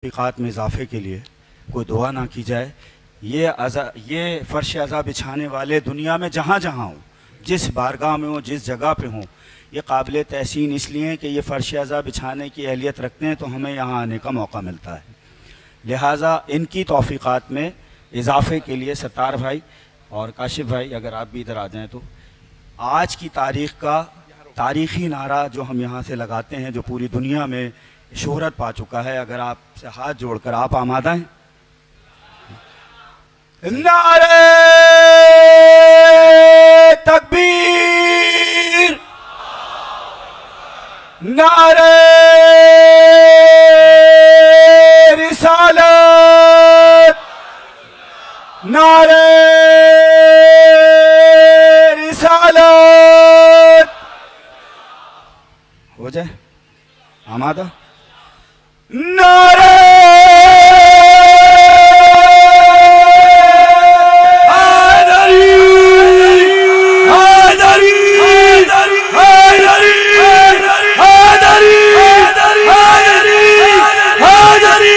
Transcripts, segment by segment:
तहक़ीक़ात में इजाफ़े के लिए कोई दुआ ना की जाए। ये फ़र्श अज़ा बिछाने वाले दुनिया में जहाँ जहाँ हों, जिस बारगाह में हों, जिस जगह पे हों, ये काबिल तहसीन इसलिए हैं कि ये फ़र्श अज़ा बिछाने की अहलियत रखते हैं तो हमें यहाँ आने का मौका मिलता है। लिहाजा इनकी तौफ़ीक़ात में इजाफ़े के लिए सत्तार भाई और काशिफ़ भाई अगर आप भी इधर आ जाएँ तो आज की तारीख़ का तारीख़ी नारा जो हम यहाँ से लगाते हैं, जो पूरी दुनिया में शोहरत पा चुका है, अगर आपसे हाथ जोड़कर आप आमादा हैं। नारे तकबीर, नारे रिसालत, नारे रिसालत। हो जाए आमादा। नारे हैदरी, हैदरी, हैदरी, हैदरी, हैदरी,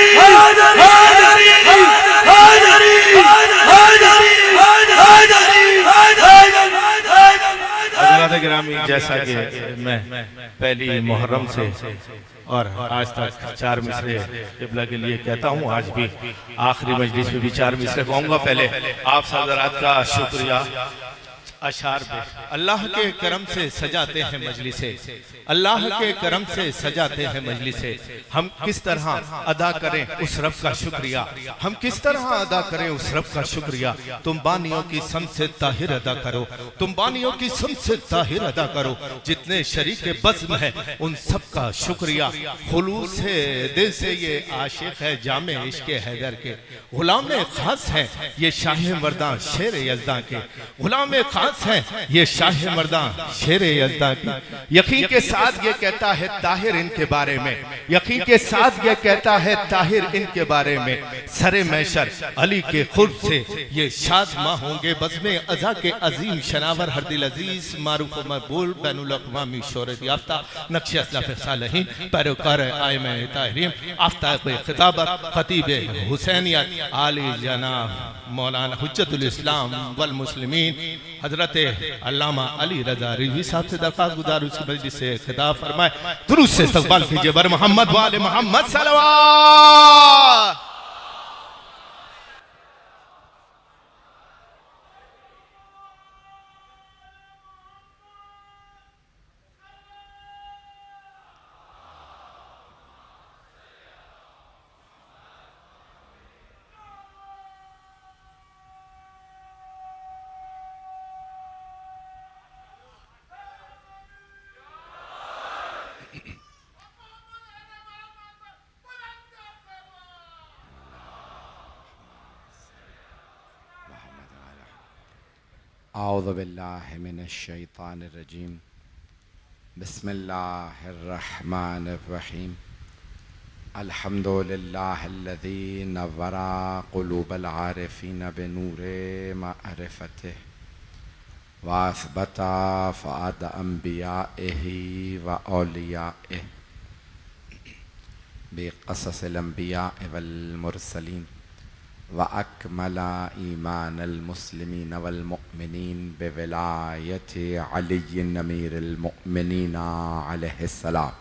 हैदरी, हैदरी, हज़रात गिरामी, जैसा कि मैं पहली मुहर्रम से और आज तक 4 मिसरे क़िबला के लिए कहता हूँ, आज भी आखिरी मजलिस में भी 4 मिसरे कहूँगा। पहले आप हज़रात का शुक्रिया। अशार पे अल्लाह के करम से सजाते हैं मजलिसे, अल्लाह के करम से सजाते हैं मजलिसे। हम किस तरह अदा करें उस रब का शुक्रिया, हम किस तरह अदा करें उस रब का शुक्रिया। तुम बानियों की सम से ताहिर अदा करो, तुम बानियों की सम से ताहिर अदा करो। जितने शरीक बज़्म है उन सब का शुक्रिया। खुलूस है दिल से ये आशिक है जामे इश्क हैदर के, गुलाम खास है ये शाह मर्दां शेर यज़दां के, गुलाम खास है ये शाह मर्दां शेर यज़दां की। यकीन के साथ ये कहता है ताहिर इनके बारे में, यकीन के साथ ये कहता है ताहिर इनके बारे में। सरे मैशर अली के खुर्ब से ये शाद माह होंगे, बज़्मे अज़ा के अजीम शनावर हर दिल अजीज मारूफ व मकबूल बैनुल अक़वामी शोहरत याफ्ता नक्श असलाफ़ सालिहीन पैरोकार आइम्मा ताहिरीन आफ्ताब खिताबत खतीब हुसैनियत आली जनाब मौलाना हुज्जतुल इस्लाम वल मुस्लिमीन हजरत अल्लामा अली रज़ा रिज़वी साहब से दरख्वास्त गुजार उसकी मजलिस से खिताब फरमाए। दुरूद से इस्तक़बाल कीजिए बर मोहम्मद व आले मोहम्मद सल्लल्लाहु। औज़ु बिल्लाहि मिनश शैतानिर रजीम। बिस्मिल्लाहिर रहमानिर रहीम। अल्हम्दुलिल्लाहिल्लज़ी नव्वरा क़ुलूबल आरिफ़ीन बिनूरे मअरिफ़तिह व असबता फ़ुआद अंबियाइहि व औलियाइहि बिक़ससिल अंबियाइ वल मुरसलीन व अकमला ईमानल मुस्लिमीन वल मुअमिनीन बिविलायति अली अमीरुल मुअमिनीन अलैहिस्सलाम।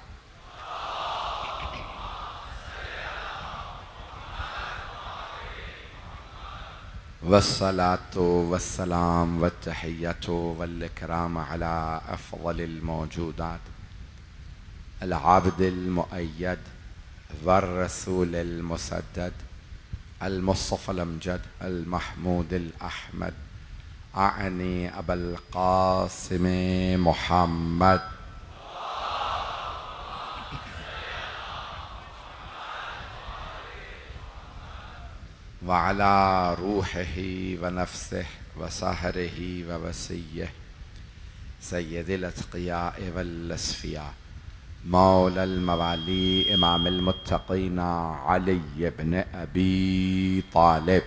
वस्सलातु वस्सलाम वत्तहिय्यतु वल इकराम अला अफ़ज़लिल मौजूदात अल आबिदिल मुअय्यद वर रसूलिल मुसद्दद अल मुस्तफ़ल अमजद अल महमूदिल अहमद आनी अबल क़ासिम मुहम्मद व अला रूहिही व नफ्सिही व सहरिही व वसिय्यिही सय्यदिल अत्क़ियाए वल अस्फ़िया मौलल मवाली इमामुल मुत्तक़ीन अली इब्न अबी तालिब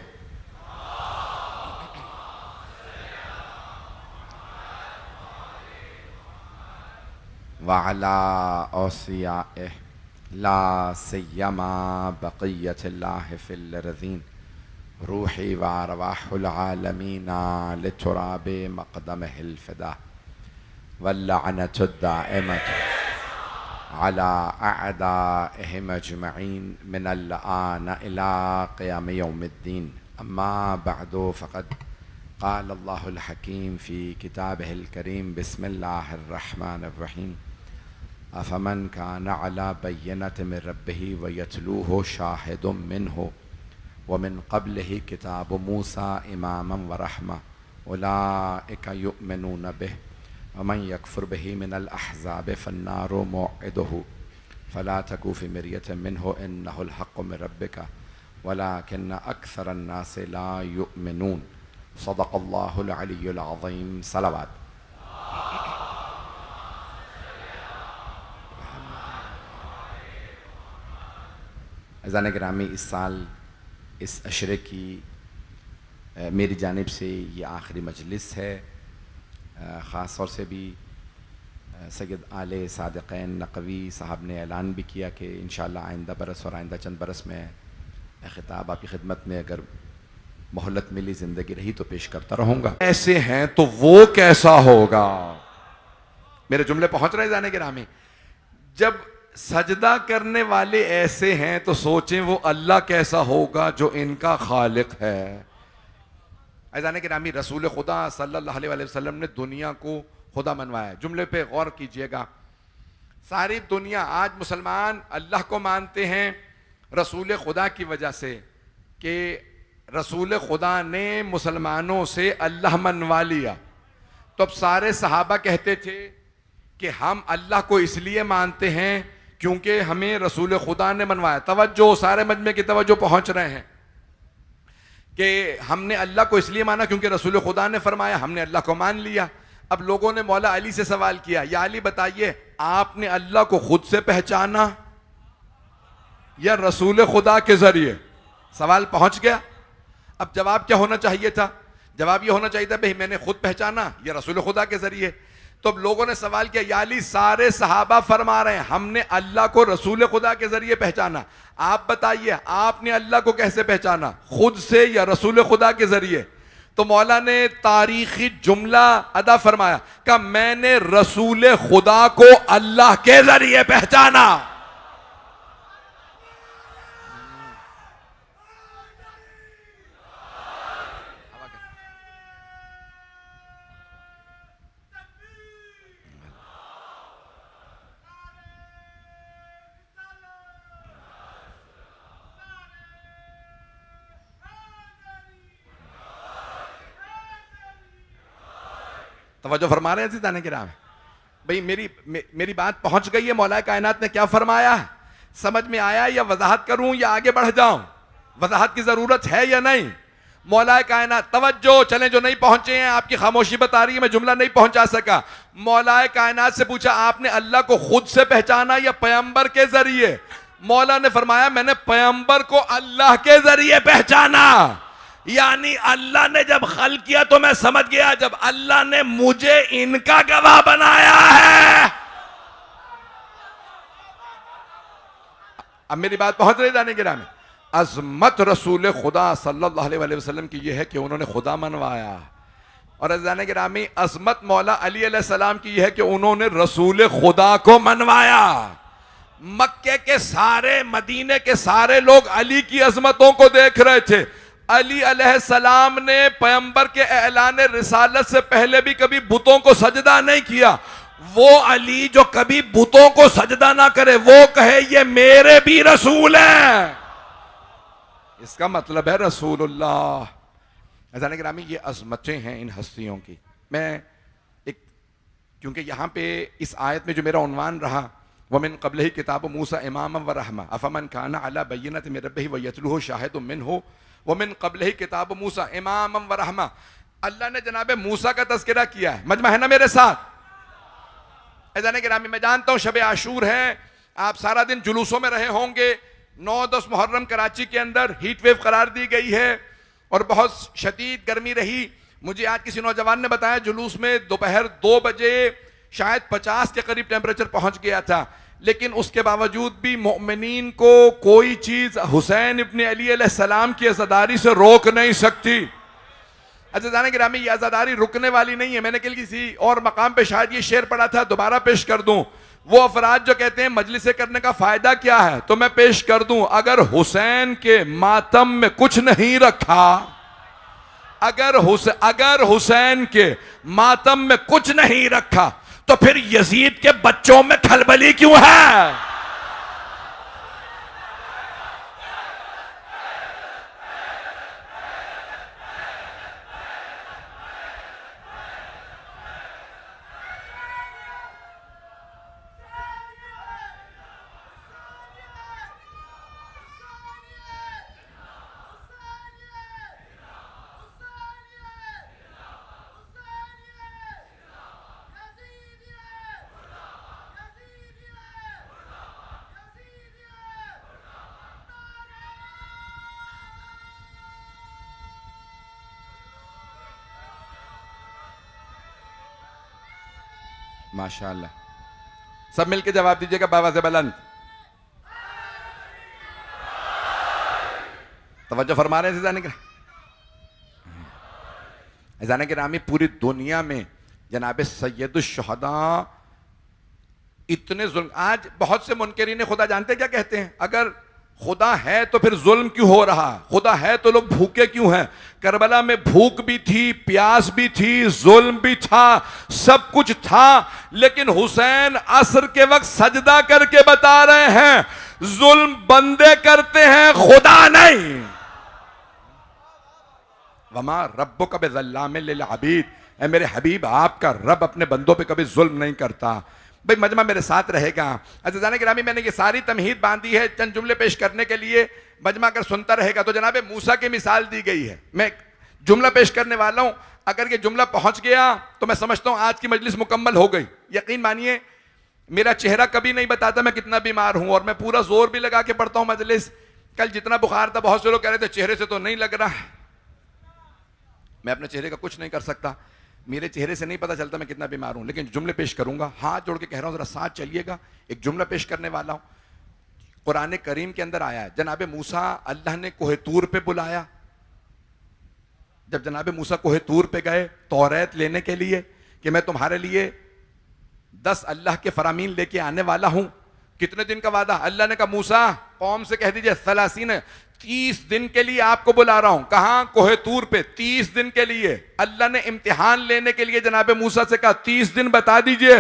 वअला औसियाए ला सियमा बक़ियतिल्लाह फिल अर्ज़ीन रूही व अरवाहुल आलमीना लितुराबि मक़दमिहिल फ़िदा वल्लअनतु दाइमतु अला अअदाइहिम अजमईन मिनल आन इला क़ियाम यौमिद्दीन अम्मा बअदु फ़क़द क़ाल अल्लाहुल हकीम फ़ी किताबिहिल करीम बिस्मिल्लाहिर रहमानिर रहीम अफ़मन कान अला बय्यनतिन मिन रब्बिही व यतलूहु शाहिदुम मिन्हु व मिन क़ब्लिही किताबु मूसा इमामन व रहमा उलाइका युमिनून बिही व मन यकफ़ुर बिही मिनल अहज़ाब फ़न्नारु मौइदुहु फ़ला तकू फ़ी मिर्यतिन मिन्हु इन्नहुल हक़्क़ु मिन रब्बिका वलाकिन्न अक्सरन नासि ला युमिनून सदक़ल्लाहुल अलियुल अज़ीम। सलावत। अज़ान गिरामी, इस साल इस अशरे की मेरी जानिब से ये आखिरी मजलिस है। ख़ास तौर से भी सैयद आले सादिक़ैन नक़वी साहब ने ऐलान भी किया कि इंशाअल्लाह आइंदा बरस और आइंदा चंद बरस में ख़िताब आपकी खिदमत में अगर मोहलत मिली, ज़िंदगी रही तो पेश करता रहूँगा। ऐसे हैं तो वो कैसा होगा। मेरे जुमले पहुँच रहे जाने गिरामी। जब सजदा करने वाले ऐसे हैं तो सोचें वो अल्लाह कैसा होगा जो इनका खालिक है। ऐज़ान गिरामी, रसूल खुदा सल्लल्लाहु अलैहि वसल्लम ने दुनिया को खुदा मनवाया। जुमले पे गौर कीजिएगा। सारी दुनिया आज मुसलमान अल्लाह को मानते हैं रसूल खुदा की वजह से कि रसूल खुदा ने मुसलमानों से अल्लाह मनवा लिया। तो अब सारे सहाबा कहते थे कि हम अल्लाह को इसलिए मानते हैं क्योंकि हमें रसूल खुदा ने मनवाया। तवज्जो, सारे मजमे की तवज्जो पहुंच रहे हैं कि हमने अल्लाह को इसलिए माना क्योंकि रसूल खुदा ने फरमाया, हमने अल्लाह को मान लिया। अब लोगों ने मौला अली से सवाल किया, या अली बताइए आपने अल्लाह को खुद से पहचाना या रसूल खुदा के जरिए? सवाल पहुंच गया। अब जवाब क्या होना चाहिए था? जवाब यह होना चाहिए था भाई मैंने खुद पहचाना या रसूल खुदा के जरिए। तो अब लोगों ने सवाल किया, या अली सारे सहाबा फरमा रहे हैं हमने अल्लाह को रसूल खुदा के जरिए पहचाना, आप बताइए आपने अल्लाह को कैसे पहचाना, खुद से या रसूल खुदा के जरिए? तो मौला ने तारीखी जुमला अदा फरमाया कि मैंने रसूल खुदा को अल्लाह के जरिए पहचाना। तवज्जो फरमा रहे हैं दाने गिराम भाई, मेरी बात पहुंच गई है। मौला कायनात ने क्या फरमाया समझ में आया, या वजाहत करूं या आगे बढ़ जाऊं? वजाहत की जरूरत है या नहीं? मौला कायनात, तवज्जो, चलें जो नहीं पहुंचे हैं आपकी खामोशी बता रही है, मैं जुमला नहीं पहुंचा सका। मौला कायनात से पूछा आपने अल्लाह को खुद से पहचाना या पैगंबर के जरिए? मौला ने फरमाया मैंने पैगंबर को अल्लाह के जरिए पहचाना। यानी अल्लाह ने जब खल किया तो मैं समझ गया जब अल्लाह ने मुझे इनका गवाह बनाया है। अब मेरी बात पहुंच रही जाने गिरा में। अजमत रसूल खुदा सल्लल्लाहु अलैहि वसल्लम की यह है कि उन्होंने खुदा मनवाया, और जाने गिरामी अजमत मौला अली अलैहिस्सलाम की यह है कि उन्होंने रसूल खुदा को मनवाया। मक्के के सारे, मदीने के सारे लोग अली की अजमतों को देख रहे थे। अली अलैहिस्सलाम ने पैगंबर के ऐलान रिसालत से पहले भी कभी बुतों को सजदा नहीं किया। वो अली जो कभी बुतों को सजदा ना करे, वो कहे ये मेरे भी रसूल हैं, इसका मतलब है रसूलुल्लाह। अज़ान गिरामी, ये अज़मतें हैं इन हस्तियों की। मैं एक, क्योंकि यहाँ पे इस आयत में जो मेरा उन्वान रहा, वमिन क़ब्लिही किताब मूसा इमामन व रहमा अफ़मन काना अला बय्यिनतिन मिन रब्बिही व यतलूहु शाहिदुम मिन्हु वमिन क़ब्लिही किताब मूसा इमामन व रहमा। अल्लाह ने जनाब मूसा का तज़किरा किया है। मजमा है ना मेरे साथ? अज़ान गिरामी, मैं जानता हूँ शब आशूर है, आप सारा दिन जुलूसों में रहे होंगे। 9-10 मुहर्रम कराची के अंदर हीट वेव करार दी गई है और बहुत शदीद गर्मी रही। मुझे आज किसी नौजवान ने बताया जुलूस में दोपहर 2 बजे शायद 50 के करीब टेम्परेचर पहुंच गया था। लेकिन उसके बावजूद भी मोमिनीन को कोई चीज हुसैन इब्न अली अलैहिस्सलाम की अज़ादारी से रोक नहीं सकती। अज़ीज़ान गिरामी, ये अज़ादारी रुकने वाली नहीं है। मैंने कल किसी और मकाम पे शायद ये शेर पढ़ा था, दोबारा पेश कर दूं। वो अफराद जो कहते हैं मजलिस करने का फायदा क्या है, तो मैं पेश कर दूं। अगर हुसैन के मातम में कुछ नहीं रखा, अगर हुसैन के मातम में कुछ नहीं रखा, तो फिर यजीद के बच्चों में खलबली क्यों है? माशाअल्लाह, सब मिलके जवाब दीजिएगा बाबा से बुलंद। तवज्जो फरमा रहे हैं अज़ान गिरामी, पूरी दुनिया में जनाब सैयदुश शुहदा इतने जुल्म, आज बहुत से मुनकरीन खुदा जानते क्या कहते हैं, अगर खुदा है तो फिर जुल्म क्यों हो रहा, खुदा है तो लोग भूखे क्यों हैं। करबला में भूख भी थी, प्यास भी थी, जुल्म भी था, सब कुछ था, लेकिन हुसैन असर के वक्त सजदा करके बता रहे हैं जुल्म बंदे करते हैं, खुदा नहीं। वमा रब्बुका बिज़ल्लामिल लिल अबीद, ऐ मेरे हबीब आपका रब अपने बंदों पे कभी जुल्म नहीं करता। भाई मजमा मेरे साथ रहेगा। अज़ीज़ान गिरामी, मैंने ये सारी तमहीद बांधी है चंद जुमले पेश करने के लिए। मजमा अगर सुनता रहेगा तो जनाब मूसा की मिसाल दी गई है। मैं जुमला पेश करने वाला हूं, अगर ये जुमला पहुंच गया तो मैं समझता हूं आज की मजलिस मुकम्मल हो गई। यकीन मानिए मेरा चेहरा कभी नहीं बताता मैं कितना बीमार हूं, और मैं पूरा जोर भी लगा के पढ़ता हूं मजलिस। कल जितना बुखार था बहुत से लोग कह रहे थे चेहरे से तो नहीं लग रहा, मैं अपने चेहरे का कुछ नहीं कर सकता, मेरे चेहरे से नहीं पता चलता मैं कितना बीमार हूं, लेकिन जुमले पेश करूंगा। हाथ जोड़ के कह रहा हूं, जरा साथ चलिएगा। एक जुमला पेश करने वाला हूं, कुरान करीम के अंदर आया है, जनाब मूसा अल्लाह ने कोहे तूर पे बुलाया। जब जनाब मूसा कोहे तूर पे गए तौरात लेने के लिए कि मैं तुम्हारे लिए 10 अल्लाह के फरामीन लेके आने वाला हूं, कितने दिन का वादा, अल्लाह ने कहा मूसा कौम से कह दीजिए 30 दिन के लिए आपको बुला रहा हूं। कहां? कोहे तूर पे 30 दिन के लिए। अल्लाह ने इम्तिहान लेने के लिए जनाब मूसा से कहा 30 दिन बता दीजिए।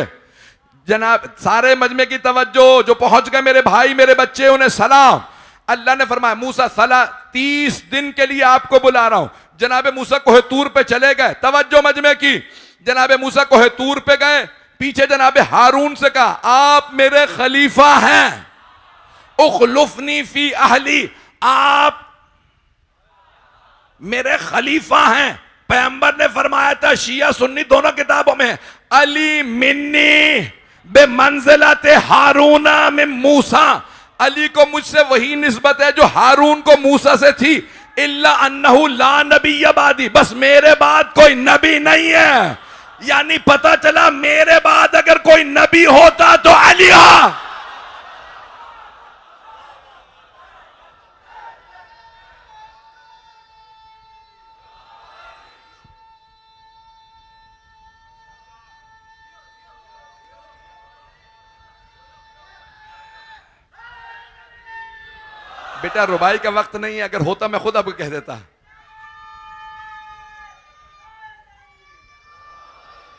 जनाब सारे मजमे की तवज्जो, जो पहुंच गए मेरे भाई मेरे बच्चे उन्हें सलाम। अल्लाह ने फरमाया मूसा 30 दिन के लिए आपको बुला रहा हूं। जनाब मूसा कोहे तूर पे चले गए, तवज्जो मजमे की। जनाब मूसा कोहे तूर पे गए, पीछे जनाब हारून से कहा आप मेरे खलीफा हैं, उखलुफनी फी अहली, आप मेरे खलीफा हैं। पैगंबर ने फरमाया था शिया सुन्नी दोनों किताबों में, अली मिन्नी बे मंजिलत हारूना में मूसा, अली को मुझसे वही निस्बत है जो हारून को मूसा से थी। इल्ला अन्नहु ला नबी बादी, बस मेरे बाद कोई नबी नहीं है। यानी पता चला मेरे बाद अगर कोई नबी होता तो अली हा। बेटा रुबाई का वक्त नहीं है, अगर होता मैं खुद आपको कह देता।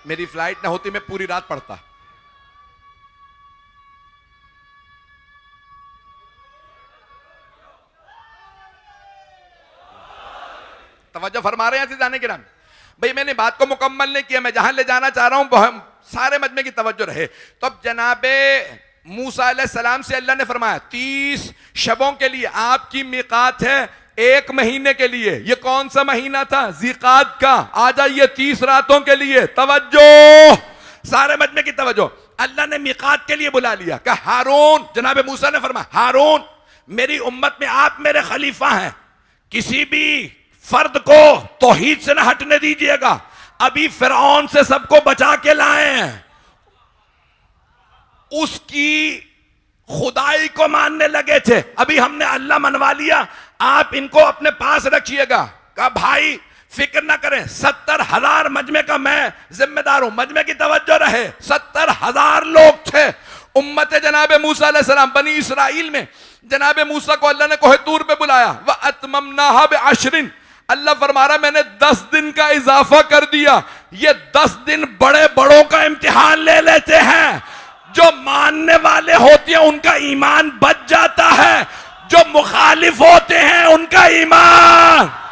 मेरी फ्लाइट ना होती मैं पूरी रात पढ़ता। तवज्जो फरमा रहे हैं अज़ीज़ान गिरामी। भाई मैंने बात को मुकम्मल नहीं किया, मैं जहां ले जाना चाह रहा हूं सारे मजमे की तवज्जो रहे। तो अब जनाबे मूसा अलैहिस्सलाम से अल्लाह ने फरमाया 30 शबों के लिए आपकी मिकात है, 1 महीने के लिए। ये कौन सा महीना था? ज़िक़ात का। आ जाइए 30 रातों के लिए। तवज्जो, सारे मजमे की तवज्जो। अल्लाह ने मिकात के लिए बुला लिया, कहा हारून, जनाब मूसा ने फरमाया हारून मेरी उम्मत में आप मेरे खलीफा हैं, किसी भी फर्द को तौहीद से न हटने दीजिएगा। अभी फिरौन से सबको बचा के लाए हैं, उसकी खुदाई को मानने लगे थे। अभी हमने अल्लाह मनवा लिया, आप इनको अपने पास रखिएगा। कहा भाई फिक्र ना करें, 70,000 मजमे का मैं जिम्मेदार हूं, मजमे की तवज्जो रहे। 70,000 लोग थे उम्मत जनाब मूसा अलैहिस्सलाम, बनी इसराइल में। जनाब मूसा को अल्लाह ने कोहे तूर पे बुलाया, व अतममनाहा बिअश्रिन, अल्लाह फरमा रहा मैंने 10 दिन का इजाफा कर दिया। ये 10 दिन बड़े बड़ों का इम्तिहान ले लेते हैं। जो मानने वाले होते हैं उनका ईमान बच जाता है, जो मुखालिफ होते हैं उनका ईमान।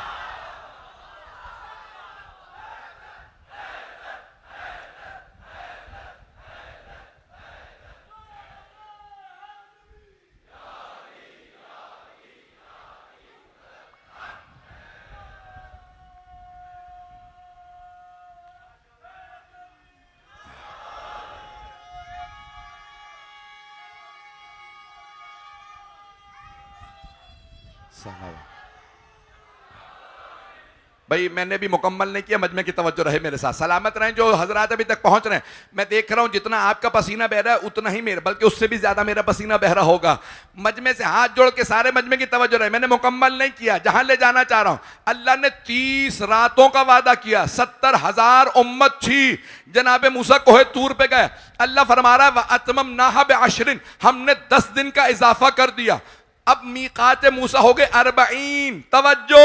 भाई मैंने भी मुकम्मल नहीं किया, मजमे की तवज्जो रहे मेरे साथ। सलामत रहें जो हजरात अभी तक पहुंच रहे हैं। मैं देख रहा हूं जितना आपका पसीना बह रहा है उतना ही मेरा, बल्कि उससे भी ज्यादा मेरा पसीना बह रहा होगा। मजमे से हाथ जोड़ के सारे मजमे की तवज्जो रहे। मैंने मुकम्मल नहीं किया, जहां ले जाना चाह रहा हूं। अल्लाह ने 30 रातों का वादा किया, 70,000 उम्मत थी। जनाबे मूसा कोहे तूर पे गए, अल्लाह फरमा रहा है व अतममनाहा बिअश्रिन, हमने 10 दिन का इजाफा कर दिया। अब मीकात मूसा हो गए 40। तवज्जो,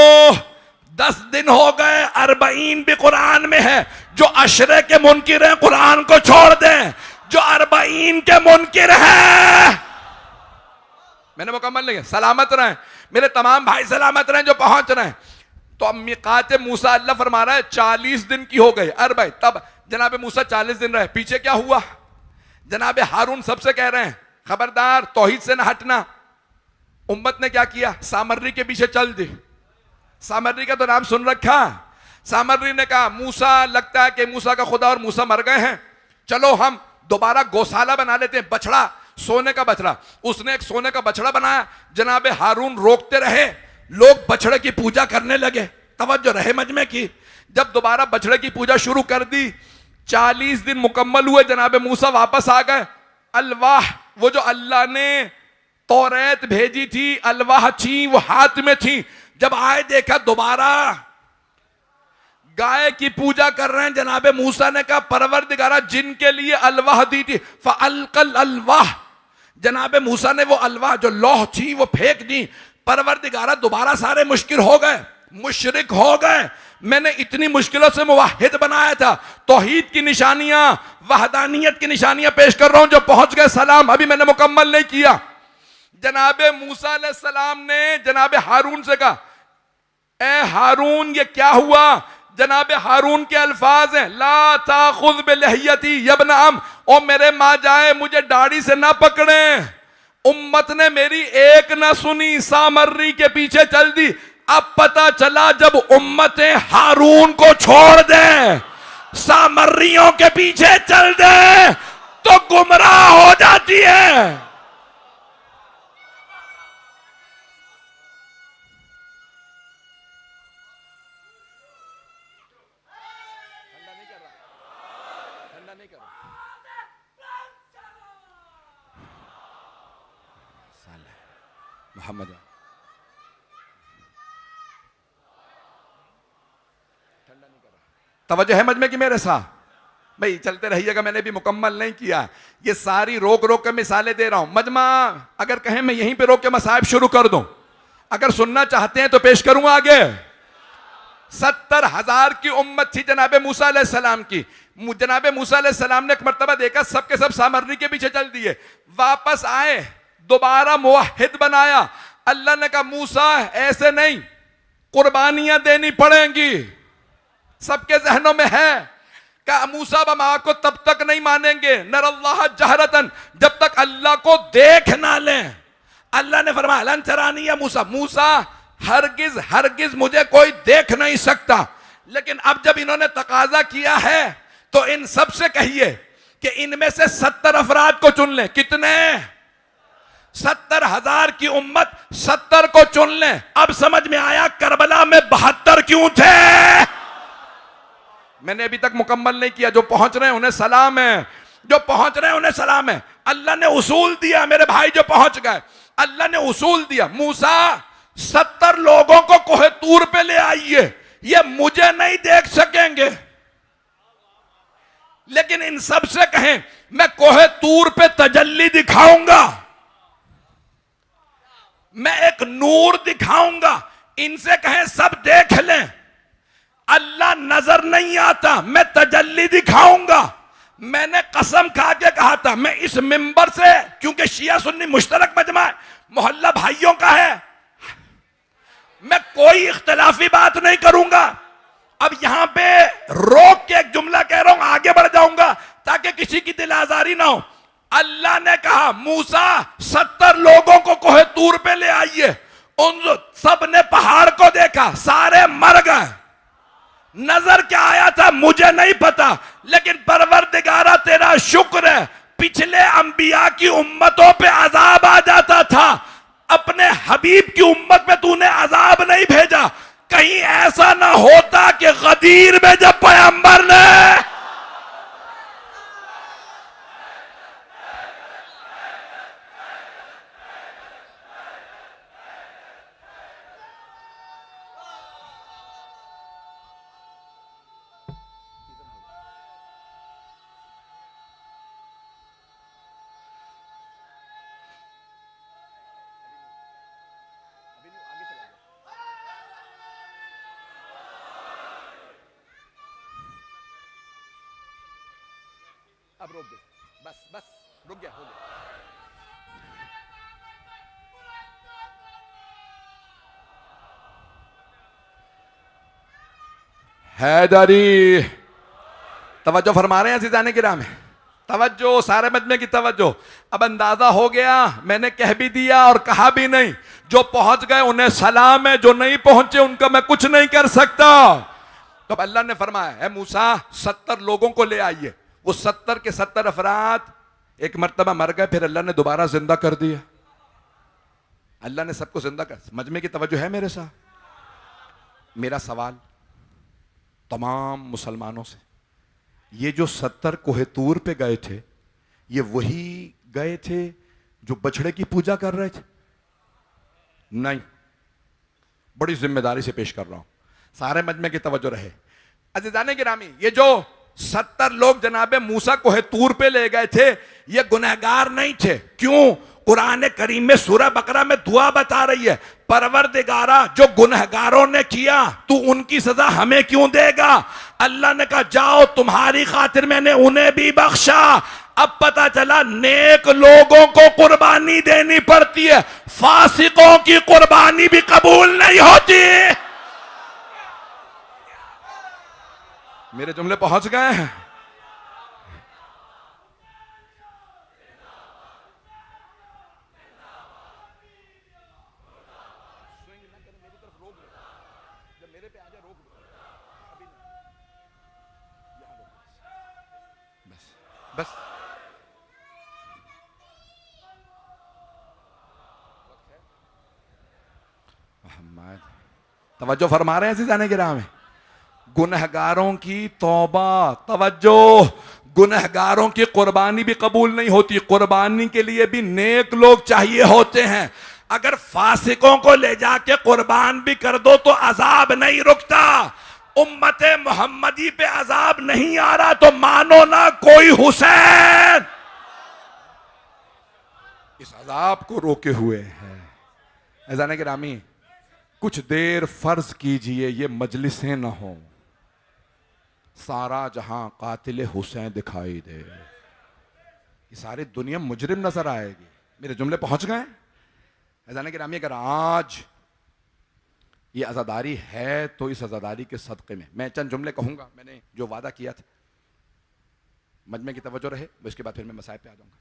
10 दिन हो गए, 40 भी कुरान में है। जो अशरे के मुनकिर हैं कुरान को छोड़ दें, जो 40 के मुनकिर हैं। मैंने मुकम्मल नहीं किया। सलामत रहें मेरे तमाम भाई, सलामत रहें जो पहुंच रहे हैं। तो अब मीकात मूसा अल्लाह फरमा रहा है 40 दिन की हो गई, 40। तब जनाबे मूसा 40 दिन रहे। पीछे क्या हुआ? जनाबे हारून सबसे कह रहे हैं खबरदार तौहीद से न हटना। उम्मत ने क्या किया? सामर्री के पीछे चल दी। सामर्री का तो नाम सुन रखा। सामर्री ने कहा मूसा, लगता है कि मूसा का खुदा और मूसा मर गए हैं, चलो हम दोबारा गौशाला बना लेते हैं, बछड़ा, सोने का बछड़ा। उसने एक सोने का बछड़ा बनाया। जनाबे हारून रोकते रहे, लोग बछड़े की पूजा करने लगे। तवज्जो रहे मजमे की। जब दोबारा बछड़े की पूजा शुरू कर दी, 40 दिन मुकम्मल हुए, जनाबे मूसा वापस आ गए। अलवाह, वो जो अल्लाह ने तौरात भेजी थी, अलवाह थी, वो हाथ में थी। जब आए देखा दोबारा गाय की पूजा कर रहे हैं। जनाबे मूसा ने कहा परवरदिगारा जिनके लिए अलवाह दी थी फअल्कल अलवाह, जनाबे मूसा ने वो अलवाह जो लौह थी वो फेंक दी। परवरदिगारा दोबारा सारे मुश्किल हो गए, मुशरिक हो गए। मैंने इतनी मुश्किलों से मुवाहिद बनाया था। तौहीद की निशानियां, वहदानियत की निशानियां पेश कर रहा हूं जो पहुंच गए। सलाम अभी मैंने मुकम्मल नहीं किया। जनाबे मूसा अलैहिस्सलाम ने जनाबे हारून से कहा ए हारून ये क्या हुआ? जनाबे हारून के अल्फाज हैं ला ताखुज़ बिलहियती यब्न अम, ओ मेरे माँ जाए मुझे दाढ़ी से ना पकड़े। उम्मत ने मेरी एक ना सुनी, सामर्री के पीछे चल दी। अब पता चला जब उम्मतें हारून को छोड़ दें, सामर्रियों के पीछे चल दे तो गुमराह हो जाती है। मोहम्मद तवज्जो है मजमे की मेरे साथ? भाई चलते रहिएगा, मैंने भी मुकम्मल नहीं किया। ये सारी रोक रोक के मिसालें दे रहा हूं। मजमा अगर कहें मैं यहीं पे रोक के मसाइब शुरू कर दूं, अगर सुनना चाहते हैं तो पेश करूंगा आगे। 70,000 की उम्मत थी जनाबे मूसा अलैहिस्सलाम की। जनाबे मूसा अलैहिस्सलाम ने एक मर्तबा देखा सबके सब सामर्री के पीछे चल दिए। वापस आए, दोबारा मुवाहिद बनाया। अल्लाह ने कहा मूसा ऐसे नहीं, कुर्बानियां देनी पड़ेंगी। सबके जहनों में है कि मूसा बमा को तब तक नहीं मानेंगे नरल्लाह जहरतन, जब तक अल्लाह को देख ना लें। अल्लाह ने फरमाया लन तरानी या मूसा, मूसा हरगिज हरगिज मुझे कोई देख नहीं सकता। लेकिन अब जब इन्होंने तकाजा किया है तो इन सब से कहिए कि इनमें से 70 अफराद को चुन लें। कितने? 70,000 की उम्मत 70 को चुन लें। अब समझ में आया करबला में 72 क्यों थे। मैंने अभी तक मुकम्मल नहीं किया, जो पहुंच रहे हैं उन्हें सलाम है। जो पहुंच रहे हैं उन्हें सलाम है। अल्लाह ने उसूल दिया, मेरे भाई जो पहुंच गए, अल्लाह ने उसूल दिया, मूसा 70 लोगों को कोहे तूर पे ले आइए, ये मुझे नहीं देख सकेंगे, लेकिन इन सब से कहें मैं कोहे तूर पे तजल्ली दिखाऊंगा, मैं एक नूर दिखाऊंगा। इनसे कहें सब देख लें, अल्लाह नजर नहीं आता, मैं तजल्ली दिखाऊंगा। मैंने कसम खा के कहा था, मैं इस मिंबर से, क्योंकि शिया सुन्नी मुश्तरक मजमा है, मोहल्ला भाइयों का है, मैं कोई इख्तिलाफी बात नहीं करूंगा। अब यहां पे रोक के एक जुमला कह रहा हूं, आगे बढ़ जाऊंगा ताकि किसी की दिल आजारी ना हो। अल्लाह ने कहा मूसा 70 लोगों को कोहे तूर पे ले आइए, उन सब ने पहाड़ को देखा, सारे मर गए। नजर क्या आया था मुझे नहीं पता, लेकिन परवरदिगारा तेरा शुक्र है, पिछले अंबिया की उम्मतों पे अजाब आ जाता था, अपने हबीब की उम्मत में तूने अजाब नहीं भेजा। कहीं ऐसा ना होता कि गदीर में जब पैगंबर ने अब रोक दे, बस बस रुक गया, हो गया। हैदरी तवज्जो फरमा रहे हैं अज़ीज़ाने किराम, तवज्जो, सारे मजमे की तवज्जो। अब अंदाजा हो गया, मैंने कह भी दिया और कहा भी नहीं, जो पहुंच गए उन्हें सलाम है, जो नहीं पहुंचे उनका मैं कुछ नहीं कर सकता। तो अल्लाह ने फरमाया है मूसा 70 लोगों को ले आइए। वो 70 के 70 अफराद एक मर्तबा मर गए, फिर अल्लाह ने दोबारा जिंदा कर दिया। अल्लाह ने सबको जिंदा कर, मजमे की तवज्जो है मेरे साथ। मेरा सवाल तमाम मुसलमानों से, ये जो 70 कोहे तूर पे गए थे, ये वही गए थे जो बछड़े की पूजा कर रहे थे? नहीं, बड़ी जिम्मेदारी से पेश कर रहा हूं, सारे मजमे की तवज्जो रहे। अज़ीज़ाने गिरामी, ये जो 70 लोग जनाबे मूसा कोहे तूर पे ले गए थे, ये गुनहगार नहीं थे। क्यों? कुरान करीम में सूरह बकरा में दुआ बता रही है, परवरदिगारा जो गुनहगारों ने किया तू उनकी सजा हमें क्यों देगा? अल्लाह ने कहा जाओ तुम्हारी खातिर मैंने उन्हें भी बख्शा। अब पता चला नेक लोगों को कुर्बानी देनी पड़ती है, फासिकों की कुर्बानी भी कबूल नहीं होती। मेरे जुमले पहुंच गए हैं? बस तवज्जो फरमा रहे हैं अज़ीज़ाने किराम में, गुनहगारों की तौबा, तवज्जो, गुनहगारों की कुर्बानी भी कबूल नहीं होती, कुर्बानी के लिए भी नेक लोग चाहिए होते हैं। अगर फासिकों को ले जाके कुर्बान भी कर दो तो अजाब नहीं रुकता। उम्मते मोहम्मदी पे अजाब नहीं आ रहा तो मानो ना कोई हुसैन इस अजाब को रोके हुए है। अज़ाने गिरामी, कुछ देर फर्ज कीजिए ये मजलिसें ना हो, सारा जहां कातिल हुसैन दिखाई दे, ये सारी दुनिया मुजरिम नजर आएगी। मेरे जुमले पहुंच गए? अज़ाने गिरामी, अगर आज ये आज़ादारी है तो इस आज़ादारी के सदक़े में मैं चंद जुमले कहूंगा, मैंने जो वादा किया था। मजमे की तवज्जो रहे, उसके बाद फिर मैं मसाइब पे आ जाऊंगा।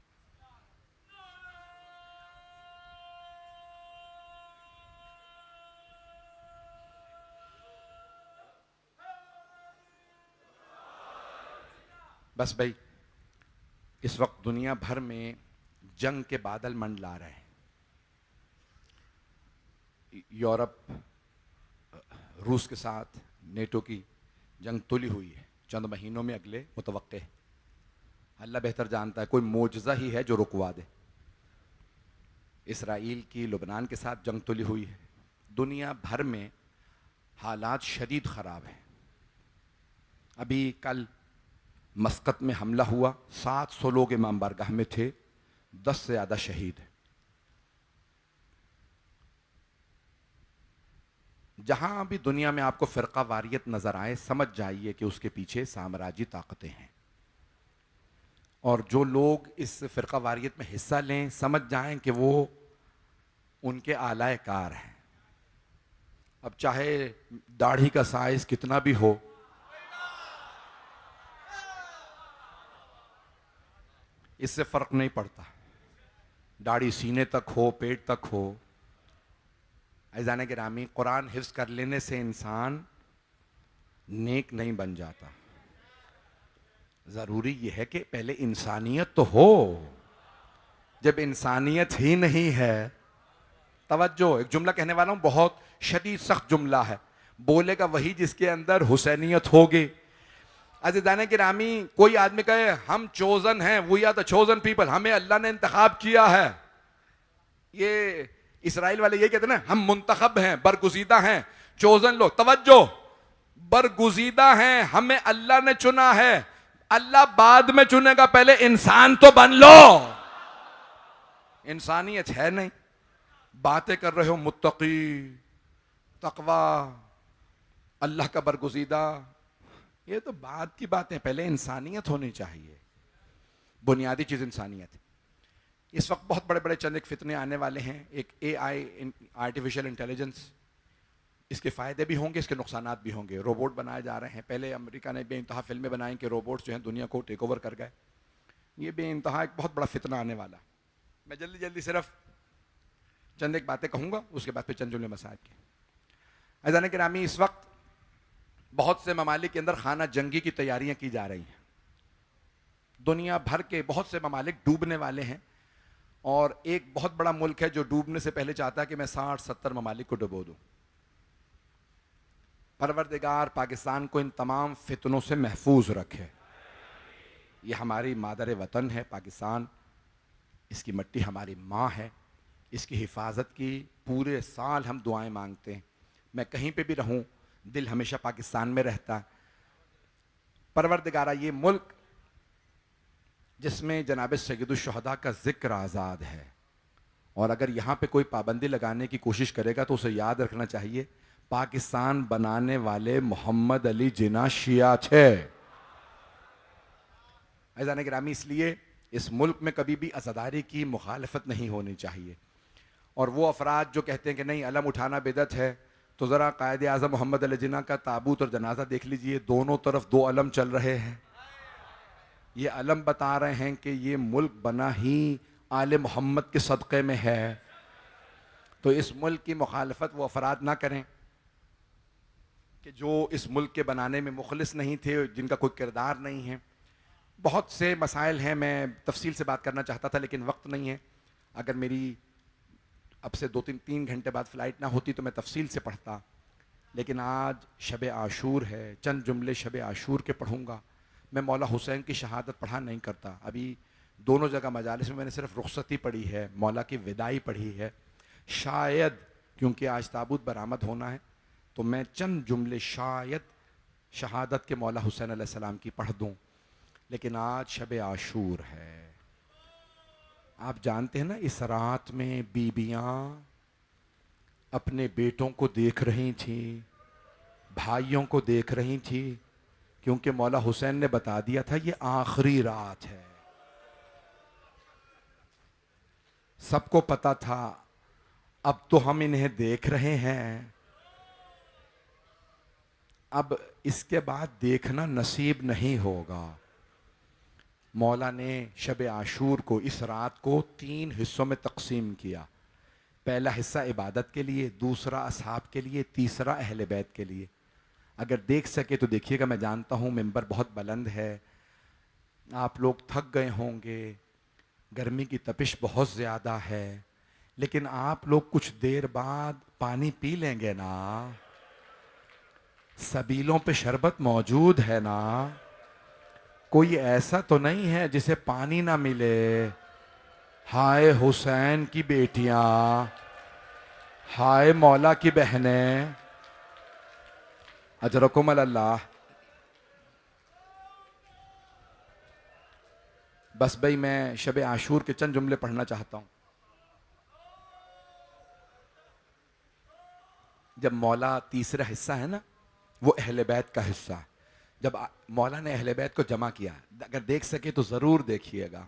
बस भाई, इस वक्त दुनिया भर में जंग के बादल मंडला रहे हैं। यूरोप रूस के साथ नेटो की जंग तुली हुई है, चंद महीनों में अगले मुतवक्के। अल्लाह बेहतर जानता है, कोई मोजज़ा ही है जो रुकवा दे। इसराइल की लुबनान के साथ जंग तुली हुई है, दुनिया भर में हालात शदीद ख़राब हैं। अभी कल मस्कत में हमला हुआ, 700 लोग इमाम बारगाह में थे, 10 से ज़्यादा शहीद हैं। जहां भी दुनिया में आपको फ़िरका वारियत नजर आए, समझ जाइए कि उसके पीछे साम्राज्य ताकतें हैं। और जो लोग इस फ़िरका वारियत में हिस्सा लें, समझ जाएं कि वो उनके आलाए कार हैं। अब चाहे दाढ़ी का साइज कितना भी हो, इससे फर्क नहीं पड़ता। दाढ़ी सीने तक हो, पेट तक हो। ऐज़ान गिरामी, कुरान हिफ्ज़ कर लेने से इंसान नेक नहीं बन जाता। ज़रूरी यह है कि पहले इंसानियत तो हो। जब इंसानियत ही नहीं है, तवज्जो, एक जुमला कहने वाला हूं, बहुत शदीद सख्त जुमला है, बोलेगा वही जिसके अंदर हुसैनियत होगी। अज़ीज़ान गिरामी, कोई आदमी कहे हम चोजन हैं, we are the chosen people, हमें अल्लाह ने इंतखाब किया है, ये इसराइल वाले यही कहते हैं ना, हम मुंतखब हैं, बरगुज़ीदा हैं, चोजन लोग। तवज्जो, बरगुज़ीदा हैं, हमें अल्लाह ने चुना है, अल्लाह बाद में चुनेगा, पहले इंसान तो बन लो। इंसानियत है नहीं, बातें कर रहे हो मुत्तकी, तकवा, अल्लाह का बरगुज़ीदा, ये तो बाद की बातें, पहले इंसानियत होनी चाहिए। बुनियादी चीज़ इंसानियत। इस वक्त बहुत बड़े बड़े चंद एक फितने आने वाले हैं। एक AI, आर्टिफिशियल इंटेलिजेंस, इसके फ़ायदे भी होंगे, इसके नुकसानात भी होंगे। रोबोट बनाए जा रहे हैं। पहले अमेरिका ने बेइंतहा फिल्में बनाई कि रोबोट्स जो हैं दुनिया को टेक ओवर कर गए। ये बेइंतहा एक बहुत बड़ा फितना आने वाला। मैं जल्दी जल्दी सिर्फ चंद एक बातें कहूँगा, उसके बाद फिर चंद जुमले मसाइल के। अज़ान गिरामी, इस वक्त बहुत से ममालिक के अंदर खाना जंगी की तैयारियां की जा रही हैं। दुनिया भर के बहुत से ममालिक डूबने वाले हैं, और एक बहुत बड़ा मुल्क है जो डूबने से पहले चाहता है कि मैं 60-70 ममालिक को डुबो दूं। परवरदिगार पाकिस्तान को इन तमाम फितनों से महफूज रखे। ये हमारी मादर वतन है पाकिस्तान, इसकी मिट्टी हमारी माँ है, इसकी हिफाजत की पूरे साल हम दुआएं मांगते हैं। मैं कहीं पे भी रहूं, दिल हमेशा पाकिस्तान में रहता है। परवरदिगारा, ये मुल्क जिसमें जनाब सैयदुश्शुहदा का जिक्र आज़ाद है, और अगर यहाँ पे कोई पाबंदी लगाने की कोशिश करेगा तो उसे याद रखना चाहिए, पाकिस्तान बनाने वाले मोहम्मद अली जिन्ना शिया थे। ऐज़ान गिरामी, इसलिए इस मुल्क में कभी भी अज़ादारी की मुखालफत नहीं होनी चाहिए। और वो अफराद जो कहते हैं कि नहीं अलम उठाना बिदअत है, तो ज़रा कायद आज़म मोहम्मद अली जिन्ना का ताबूत और जनाजा देख लीजिए, दोनों तरफ 2 अलम चल रहे हैं। ये अलम बता रहे हैं कि ये मुल्क बना ही आले मोहम्मद के सदक़े में है। तो इस मुल्क की मुखालफत वो अफराद ना करें कि जो इस मुल्क के बनाने में मुखलिस नहीं थे, जिनका कोई किरदार नहीं है। बहुत से मसाइल हैं, मैं तफसील से बात करना चाहता था लेकिन वक्त नहीं है। अगर मेरी अब से 2-3 घंटे बाद फ़्लाइट ना होती तो मैं तफसील से पढ़ता, लेकिन आज शब आशूर है, चंद जुमले शब आशूर के पढ़ूँगा। मैं मौला हुसैन की शहादत पढ़ा नहीं करता। अभी दोनों जगह मजालिस में मैंने सिर्फ रुखसती पढ़ी है, मौला की विदाई पढ़ी है। शायद क्योंकि आज ताबूत बरामद होना है तो मैं चंद जुमले शायद शहादत के मौला हुसैन अलैहिस्सलाम की पढ़ दूँ, लेकिन आज शब आशूर है। आप जानते हैं ना, इस रात में बीबियाँ अपने बेटों को देख रही थी, भाइयों को देख रही थी, क्योंकि मौला हुसैन ने बता दिया था ये आखिरी रात है। सबको पता था अब तो हम इन्हें देख रहे हैं, अब इसके बाद देखना नसीब नहीं होगा। मौला ने शब आशूर को, इस रात को 3 हिस्सों में तकसीम किया। पहला हिस्सा इबादत के लिए, दूसरा असहाब के लिए, तीसरा अहले बैत के लिए। अगर देख सके तो देखिएगा। मैं जानता हूँ मिंबर बहुत बुलंद है, आप लोग थक गए होंगे, गर्मी की तपिश बहुत ज़्यादा है, लेकिन आप लोग कुछ देर बाद पानी पी लेंगे ना, सबीलों पे शरबत मौजूद है ना। कोई ऐसा तो नहीं है जिसे पानी ना मिले। हाय हुसैन की बेटियां, हाय मौला की बहनें, अजरकुम अल्लाह। बस भाई मैं शब आशूर के चंद जुमले पढ़ना चाहता हूं। जब मौला तीसरा हिस्सा है ना, वो अहले बैत का हिस्सा है। जब मौला ने अहले बैत को जमा किया, अगर देख सके तो ज़रूर देखिएगा।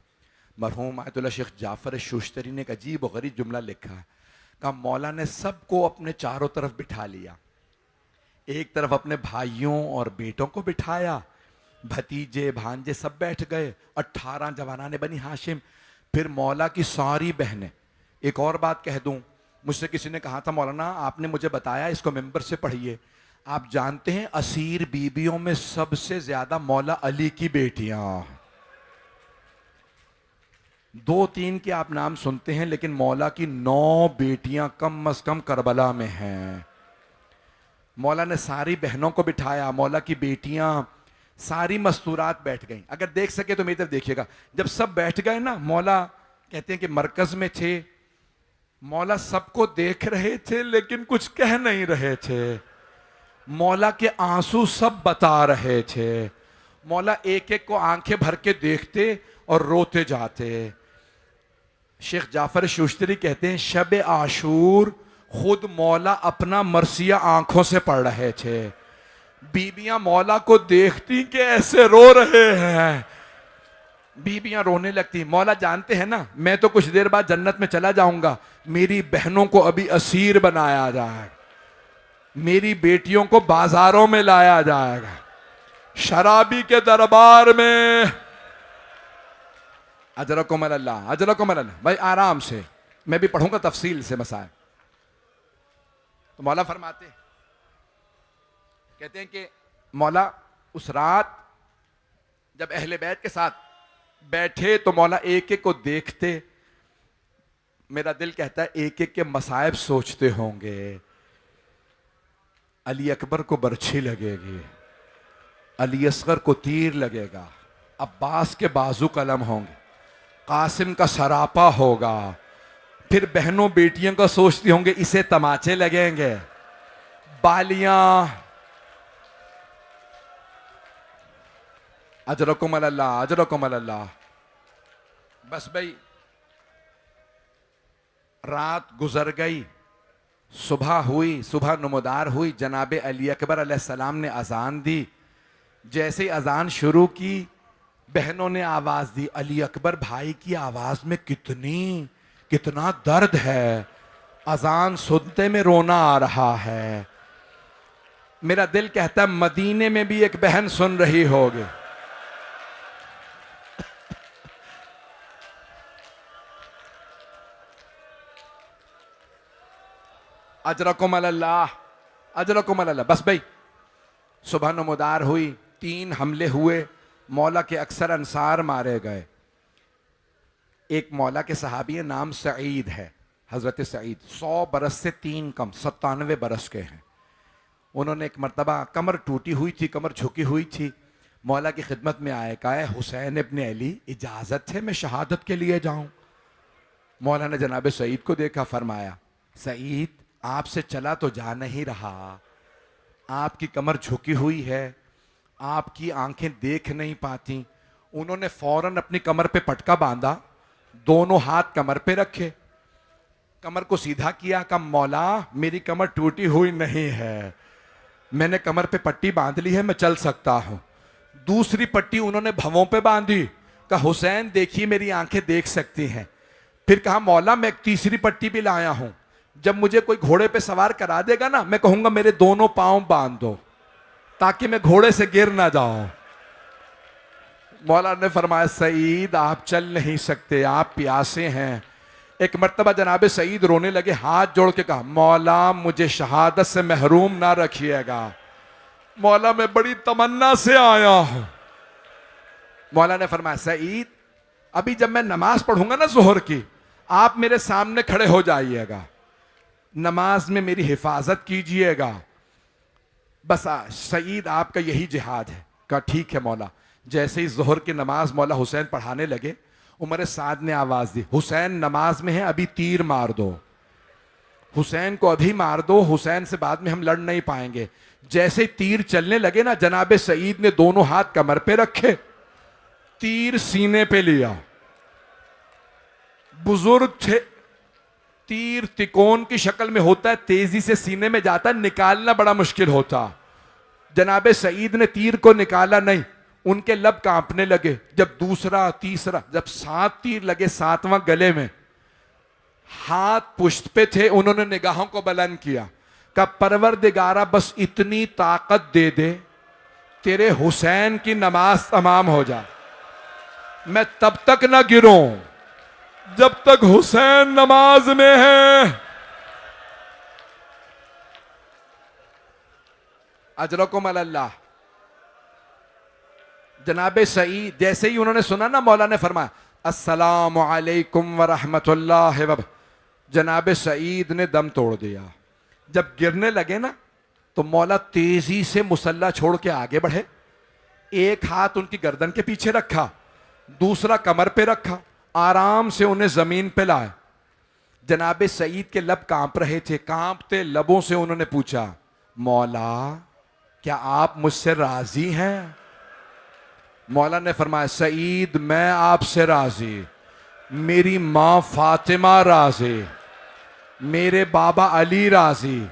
मरहूम आयतुल्लाह शेख जाफ़र शूश्तरी ने एक अजीब और गरीब जुमला लिखा है। कहा मौला ने सबको अपने चारों तरफ बिठा लिया। एक तरफ अपने भाइयों और बेटों को बिठाया, भतीजे भांजे सब बैठ गए, 18 जवानाने बनी हाशिम, फिर मौला की सारी बहनें। एक और बात कह दूं, मुझसे किसी ने कहा था मौलाना आपने मुझे बताया इसको मेंबर से पढ़िए। आप जानते हैं असीर बीबियों में सबसे ज्यादा मौला अली की बेटियां। 2-3 के आप नाम सुनते हैं, लेकिन मौला की 9 बेटियां कम अज कम करबला में हैं। मौला ने सारी बहनों को बिठाया, मौला की बेटियां सारी मस्तूरात बैठ गईं। अगर देख सके तो मेरी तरफ देखिएगा। जब सब बैठ गए ना, मौला कहते हैं कि मरकज में थे, मौला सबको देख रहे थे लेकिन कुछ कह नहीं रहे थे। मौला के आंसू सब बता रहे थे। मौला एक एक को आंखें भर के देखते और रोते जाते। शेख जाफर शूश्तरी कहते हैं शब आशूर खुद मौला अपना मरसिया आंखों से पढ़ रहे थे। बीबियां मौला को देखती कि ऐसे रो रहे हैं, बीबियां रोने लगती। मौला जानते हैं ना मैं तो कुछ देर बाद जन्नत में चला जाऊंगा, मेरी बहनों को अभी असीर बनाया जाएगा, मेरी बेटियों को बाजारों में लाया जाएगा, शराबी के दरबार में। अजरकुम अल्लाह, अजरकुम अल्लाह। भाई आराम से, मैं भी पढ़ूंगा तफसील से मसाइल। तो मौला फरमाते, कहते हैं कि मौला उस रात जब अहले बैत के साथ बैठे तो मौला एक एक को देखते। मेरा दिल कहता है एक एक के मसाइब सोचते होंगे। अली अकबर को बर्छी लगेगी, अली असगर को तीर लगेगा, अब्बास के बाजू कलम होंगे, कासिम का सरापा होगा, फिर बहनों बेटियों का सोचती होंगे इसे तमाचे लगेंगे, बालियां। अजरकुम अल्लाह, अजरकुम अल्लाह। बस भाई रात गुजर गई, सुबह हुई, सुबह नमोदार हुई। जनाब अली अकबर अलैहिस्सलाम ने अजान दी। जैसे ही अजान शुरू की, बहनों ने आवाज दी। अली अकबर भाई की आवाज में कितना दर्द है। अजान सुनते में रोना आ रहा है। मेरा दिल कहता है मदीने में भी एक बहन सुन रही होगी। अजरकुम अल्लाह, अजरकुम अल्लाह। बस भाई सुबह नमोदार हुई, 3 हमले हुए, मौला के अक्सर अंसार मारे गए। एक मौला के सहाबी है, नाम सईद है, हजरत सईद। 100 बरस से 3 कम 97 बरस के हैं। उन्होंने एक मर्तबा कमर टूटी हुई थी, कमर झुकी हुई थी, मौला की खिदमत में आए। कहा हुसैन इब्न अली इजाजत है मैं शहादत के लिए जाऊं। मौला ने जनाब सईद को देखा, फरमाया सईद आपसे चला तो जा नहीं रहा, आपकी कमर झुकी हुई है, आपकी आंखें देख नहीं पाती। उन्होंने फौरन अपनी कमर पे पटका बांधा, दोनों हाथ कमर पे रखे, कमर को सीधा किया। कहा मौला मेरी कमर टूटी हुई नहीं है, मैंने कमर पे पट्टी बांध ली है, मैं चल सकता हूं। दूसरी पट्टी उन्होंने भवों पे बांधी। कहा हुसैन देखिए मेरी आंखें देख सकती हैं। फिर कहा मौला मैं एक तीसरी पट्टी भी लाया हूं, जब मुझे कोई घोड़े पे सवार करा देगा ना, मैं कहूंगा मेरे दोनों पांव बांध दो ताकि मैं घोड़े से गिर ना जाऊं। मौला ने फरमाया सईद आप चल नहीं सकते, आप प्यासे हैं। एक मर्तबा जनाब सईद रोने लगे, हाथ जोड़ के कहा मौला मुझे शहादत से महरूम ना रखिएगा, मौला मैं बड़ी तमन्ना से आया हूं। मौला ने फरमाया सईद अभी जब मैं नमाज पढ़ूंगा ना जोहर की, आप मेरे सामने खड़े हो जाइएगा, नमाज में मेरी हिफाजत कीजिएगा, बस सईद आपका यही जिहाद है। कहा ठीक है मौला। जैसे ही जोहर की नमाज मौला हुसैन पढ़ाने लगे, उमर साद ने आवाज दी, हुसैन नमाज में है, अभी तीर मार दो, हुसैन को अभी मार दो, हुसैन से बाद में हम लड़ नहीं पाएंगे। जैसे तीर चलने लगे ना, जनाबे सईद ने दोनों हाथ कमर पे रखे, तीर सीने पे लिया। बुजुर्ग थे, तीर तिकोन की शक्ल में होता है, तेजी से सीने में जाता है, निकालना बड़ा मुश्किल होता। जनाबे सईद ने तीर को निकाला नहीं, उनके लब कांपने लगे। जब दूसरा, तीसरा, जब 7 तीर लगे, 7वां गले में, हाथ पुश्त पे थे, उन्होंने निगाहों को बुलंद किया, कहा परवरदिगारा बस इतनी ताकत दे दे, तेरे हुसैन की नमाज तमाम हो जाए, मैं तब तक ना गिरूं जब तक हुसैन नमाज में है। अजरकुम अल्लाह। जनाबे सईद जैसे ही उन्होंने सुना ना, मौला ने फरमाया अस्सलामु अलैकुम व रहमतुल्लाहि व। जनाबे सईद ने दम तोड़ दिया। जब गिरने लगे ना, तो मौला तेजी से मुसल्ला छोड़ के आगे बढ़े, एक हाथ उनकी गर्दन के पीछे रखा, दूसरा कमर पे रखा, आराम से उन्हें जमीन पे लाए। जनाबे सईद के लब कांप रहे थे, कांपते लबों से उन्होंने पूछा, मौला क्या आप मुझसे राजी हैं? मौला ने फरमाया, सईद मैं आपसे राजी, मेरी मां फातिमा राजी, मेरे बाबा अली राजी,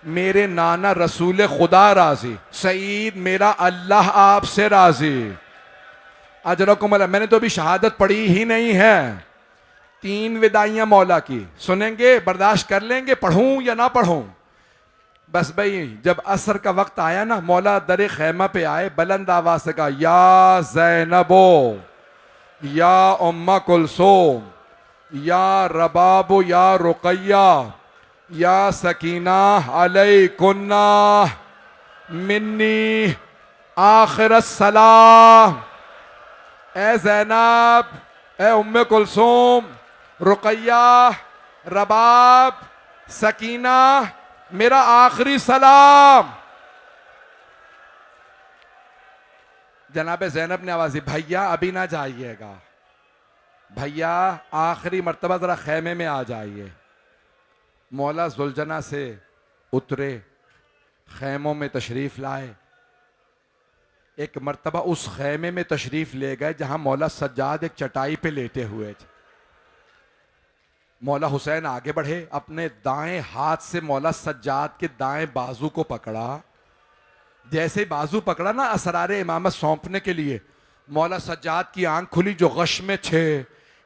मेरे नाना रसूल खुदा राजी, सईद मेरा अल्लाह आपसे राजी। अजरकुम अल्लाह। मैंने तो अभी शहादत पढ़ी ही नहीं है, 3 विदाइयां मौला की, सुनेंगे, बर्दाश्त कर लेंगे, पढ़ूं या ना पढ़ूं? बस भाई जब असर का वक्त आया ना, मौला दरे खैमा पे आए, बुलंद आवाज से कहा, या ज़ैनबो, या उम्मा कुलसूम, या रबाबो, या रुकैया, या सकीना अलैकुन्ना मिन्नी आखिर सलाम। ए ज़ैनब, ए उम्मे कुलसूम, रुकैया, रबाब, सकीना, मेरा आखिरी सलाम। जनाब ज़ैनब ने आवाज दी, भैया अभी ना जाइएगा, भैया आखिरी मर्तबा जरा खैमे में आ जाइए। मौला जुलजना से उतरे, खैमों में तशरीफ लाए। एक मर्तबा उस खैमे में तशरीफ ले गए जहां मौला सज्जाद एक चटाई पे लेटे हुए थे। मौला हुसैन आगे बढ़े, अपने दाएं हाथ से मौला सज्जाद के दाएं बाजू को पकड़ा। जैसे बाजू पकड़ा ना, असरारे इमामत सौंपने के लिए, मौला सज्जाद की आंख खुली जो गश में थे।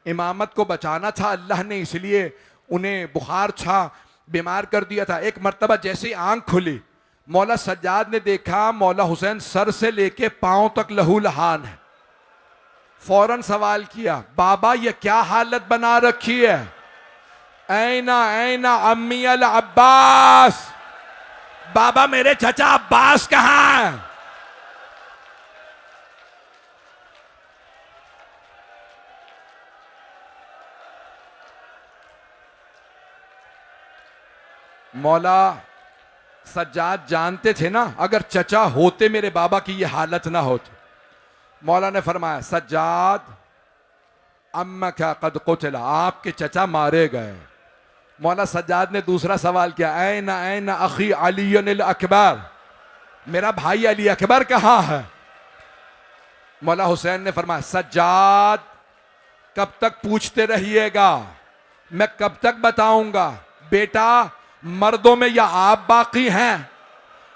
इमामत को बचाना था अल्लाह ने, इसलिए उन्हें बुखार था, बीमार कर दिया था। एक मर्तबा जैसे ही आंख खुली, मौला सज्जाद ने देखा मौला हुसैन सर से लेके पांव तक लहू लहान है। फौरन सवाल किया, बाबा ये क्या हालत बना रखी है? ऐना ऐना अम्मी अल अब्बास, बाबा मेरे चचा अब्बास कहां है? मौला सज्जाद जानते थे ना, अगर चचा होते मेरे बाबा की ये हालत ना होती। मौला ने फरमाया, सज्जाद अम्मा क्या कद कुतला, आपके चचा मारे गए। मौला सज्जाद ने दूसरा सवाल किया, ऐना ऐना अखी अली अकबर, मेरा भाई अली अकबर कहाँ है? मौला हुसैन ने फरमाया, सज्जाद कब तक पूछते रहिएगा, मैं कब तक बताऊंगा? बेटा मर्दों में या आप बाकी हैं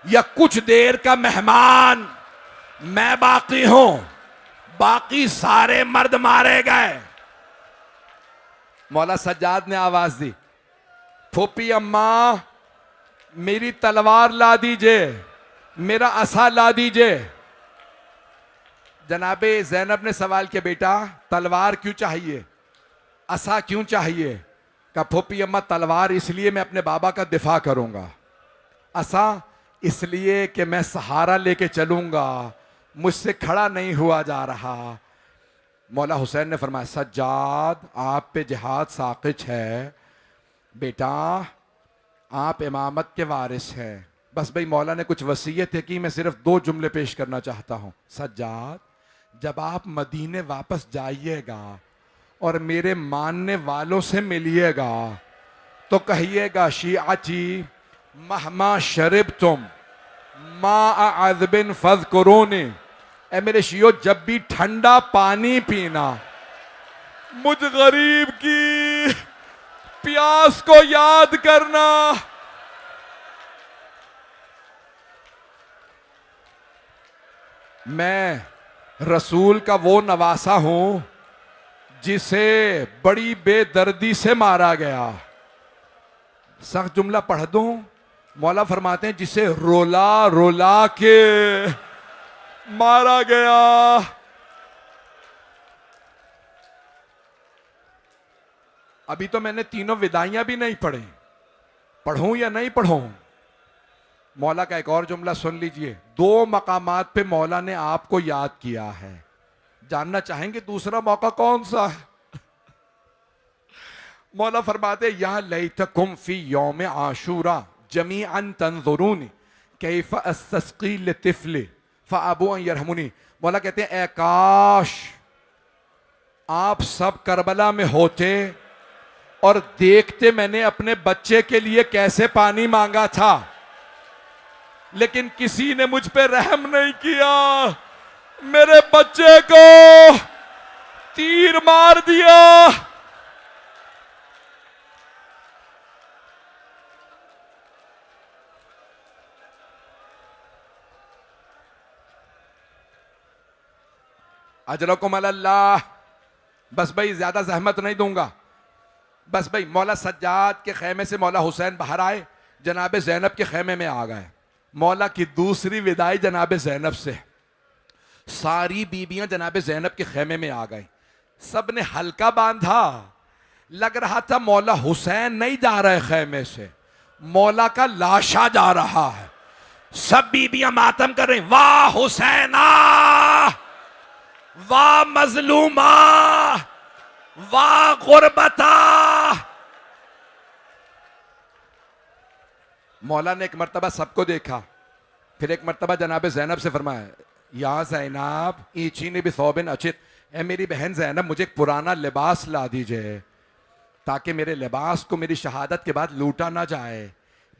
या कुछ देर का मेहमान मैं बाकी हूं, बाकी सारे मर्द मारे गए। मौला सज्जाद ने आवाज दी, फूफी अम्मा मेरी तलवार ला दीजिए, मेरा असा ला दीजिए। जनाबे ज़ैनब ने सवाल किया, बेटा तलवार क्यों चाहिए, असा क्यों चाहिए? का फूफी अम्मा तलवार इसलिए मैं अपने बाबा का दिफा करूंगा, असा इसलिए कि मैं सहारा लेके चलूंगा, मुझसे खड़ा नहीं हुआ जा रहा। मौला हुसैन ने फरमाया, सज्जाद आप पे जिहाद साक़िज है, बेटा आप इमामत के वारिस हैं। बस भाई मौला ने कुछ वसीयत है कि मैं सिर्फ 2 जुमले पेश करना चाहता हूं। सज्जाद जब आप मदीने वापस जाइएगा और मेरे मानने वालों से मिलिएगा तो कहिएगा शियाची महमा शरिब तुम मा अज़बिन फज करोने, ए मेरे शियो जब भी ठंडा पानी पीना मुझ गरीब की प्यास को याद करना। मैं रसूल का वो नवासा हूं जिसे बड़ी बेदर्दी से मारा गया। सख्त जुमला पढ़ दूं, मौला फरमाते हैं जिसे रोला रोला के मारा गया। अभी तो मैंने तीनों विदाइयां भी नहीं पढ़ी, पढ़ूं या नहीं पढ़ूं? मौला का एक और जुमला सुन लीजिए। दो मकामात पे मौला ने आपको याद किया है, जानना चाहेंगे दूसरा मौका कौन सा है? मौला फरमाते या लैतकुम फी यौम आशूरा जमीअन तंजुरूनी कैफ अस्तस्की लितिफली फअबू अन यरहमुनी। मौला कहते हैं, ए काश आप सब करबला में होते और देखते मैंने अपने बच्चे के लिए कैसे पानी मांगा था, लेकिन किसी ने मुझ पे रहम नहीं किया, मेरे बच्चे को तीर मार दिया। अजरकुम अल्लाह। बस भाई ज्यादा जहमत नहीं दूंगा। बस भाई मौला सज्जाद के खेमे से मौला हुसैन बाहर आए, जनाब ज़ैनब के खेमे में आ गए। मौला की दूसरी विदाई जनाब ज़ैनब से, सारी बीबियां जनाब ज़ैनब के खेमे में आ गई। सब ने हल्का बांधा, लग रहा था मौला हुसैन नहीं जा रहे खेमे से, मौला का लाशा जा रहा है। सब बीबियां मातम कर रही, वाह हुसैना, वाह मजलूमा, वाह गुरबता। मौला ने एक मर्तबा सबको देखा, फिर एक मर्तबा जनाब ज़ैनब से फरमाया, या ज़ैनब ईची ने भी सौबिन अचित, ए मेरी बहन ज़ैनब मुझे एक पुराना लिबास ला दीजिए ताकि मेरे लिबास को मेरी शहादत के बाद लूटा ना जाए।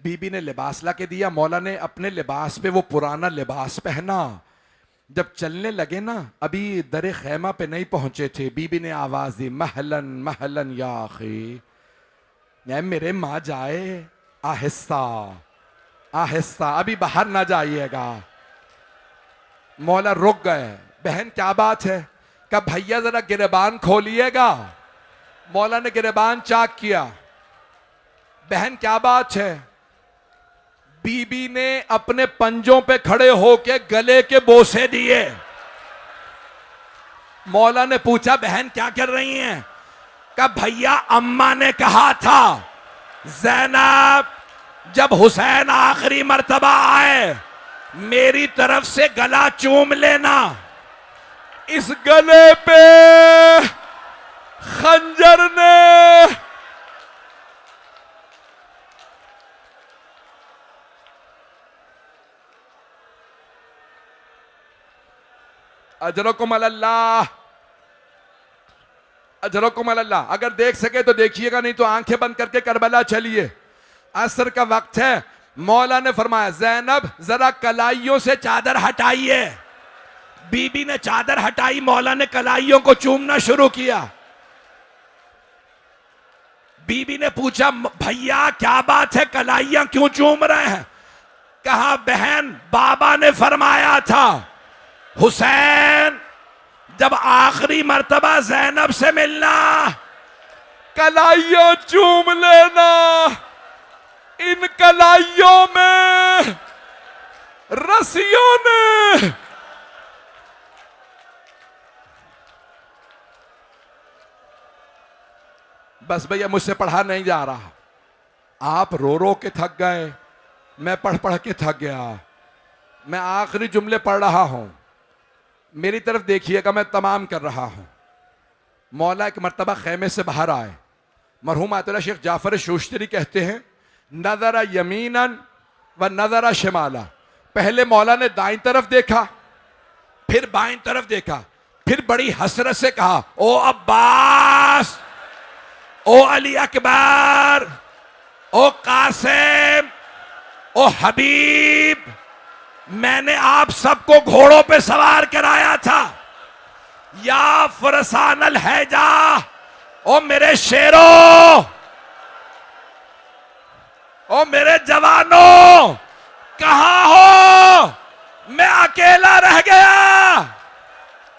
बीबी ने लिबास ला के दिया। मौला ने अपने लिबास पे वो पुराना लिबास पहना। जब चलने लगे ना, अभी दरे खैमा पे नहीं पहुंचे थे, बीबी ने आवाज दी, महलन महलन या अखी, मेरे माँ जाए, आहिस्ता आहिस्ता, अभी बाहर ना जाइएगा। मौला रुक गए। बहन क्या बात है? कहा भैया जरा गिरबान खोलिएगा। मौला ने गिरबान चाक किया। बहन क्या बात है? बीबी ने अपने पंजों पे खड़े होके गले के बोसे दिए। मौला ने पूछा बहन क्या कर रही हैं? कहा भैया अम्मा ने कहा था ज़ैनब जब हुसैन आखिरी मर्तबा आए मेरी तरफ से गला चूम लेना। इस गले पे खंजर ने अजरकुम अल्लाह, अजरकुम अल्लाह। अगर देख सके तो देखिएगा, नहीं तो आंखें बंद करके करबला चलिए। असर का वक्त है। मौला ने फरमाया ज़ैनब जरा कलाइयों से चादर हटाइए। बीबी ने चादर हटाई, मौला ने कलाइयों को चूमना शुरू किया। बीबी ने पूछा भैया क्या बात है, कलाइयां क्यों चूम रहे हैं? कहा बहन बाबा ने फरमाया था हुसैन जब आखिरी मर्तबा ज़ैनब से मिलना कलाइयों चूम लेना। इन कलाइयों में रस्सियों ने बस भैया मुझसे पढ़ा नहीं जा रहा। आप रो रो के थक गए, मैं पढ़ पढ़ के थक गया। मैं आखिरी जुमले पढ़ रहा हूं, मेरी तरफ देखिएगा, मैं तमाम कर रहा हूं। मौला एक मर्तबा खेमे से बाहर आए। मरहूम आयतुल्लाह शेख जाफर शोश्तरी कहते हैं नजरा यमीनन व नजरा शिमाला। पहले मौला ने दाईं तरफ देखा, फिर बाईं तरफ देखा। फिर बड़ी हसरत से कहा, ओ अब्बास, ओ अली अकबर, ओ कासिम, ओ हबीब, मैंने आप सबको घोड़ों पे सवार कराया था। या फरसान अल हैजा, ओ मेरे शेरों, ओ मेरे जवानों, कहां हो? मैं अकेला रह गया।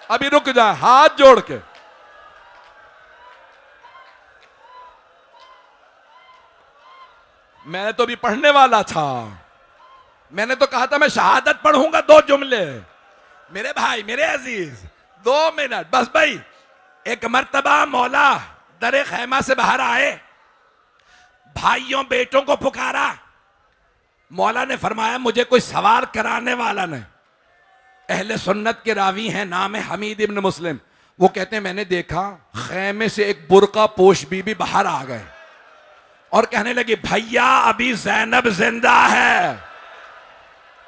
अभी रुक जाए, हाथ जोड़ के। मैं तो भी पढ़ने वाला था, मैंने तो कहा था मैं शहादत पढ़ूंगा 2 जुमले। मेरे भाई, मेरे अजीज, 2 मिनट बस भाई। एक मर्तबा मौला दरे खैमा से बाहर आए, भाइयों बेटों को पुकारा। मौला ने फरमाया, मुझे कोई सवार कराने वाला नहीं। अहले सुन्नत के रावी हैं, नाम है हमीद इब्न मुस्लिम। वो कहते हैं मैंने देखा खैमे से एक बुर्का पोश बीबी बाहर आ गए और कहने लगी, भैया अभी ज़ैनब जिंदा है,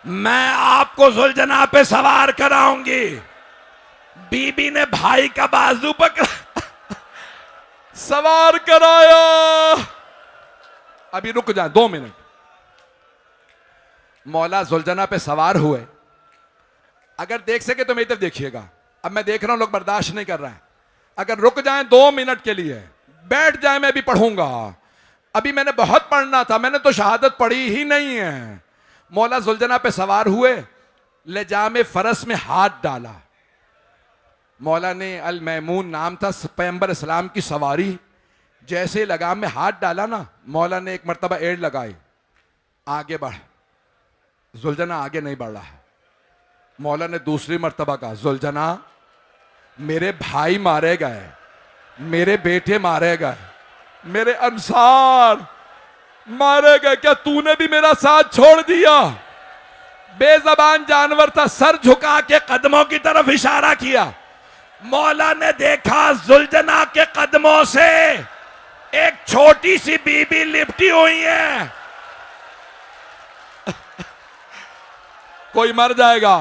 मैं आपको जुलजना पे सवार कराऊंगी। बीबी ने भाई का बाजू पकड़ा, सवार कराया। अभी रुक जाए 2 मिनट। मौला जुलजना पे सवार हुए। अगर देख सके तो मेरी तरफ देखिएगा। अब मैं देख रहा हूं लोग बर्दाश्त नहीं कर रहे हैं। अगर रुक जाएं 2 मिनट के लिए, बैठ जाए, मैं भी पढ़ूंगा। अभी मैंने बहुत पढ़ना था, मैंने तो शहादत पढ़ी ही नहीं है। मौला जुलजना पे सवार हुए, लेजामे फरस में हाथ डाला। मौला ने, अल मैमून नाम था पैगंबर इस्लाम की सवारी, जैसे लगाम में हाथ डाला ना, मौला ने एक मर्तबा एड़ लगाई, आगे बढ़। जुलजना आगे नहीं बढ़ रहा है। मौला ने दूसरी मर्तबा कहा, जुलजना मेरे भाई मारे गए, मेरे बेटे मारे गए, मेरे अंसार मारे गए, क्या तूने भी मेरा साथ छोड़ दिया? बेजबान जानवर था, सर झुका के कदमों की तरफ इशारा किया। मौला ने देखा जुलजना के कदमों से एक छोटी सी बीबी लिपटी हुई है। कोई मर जाएगा।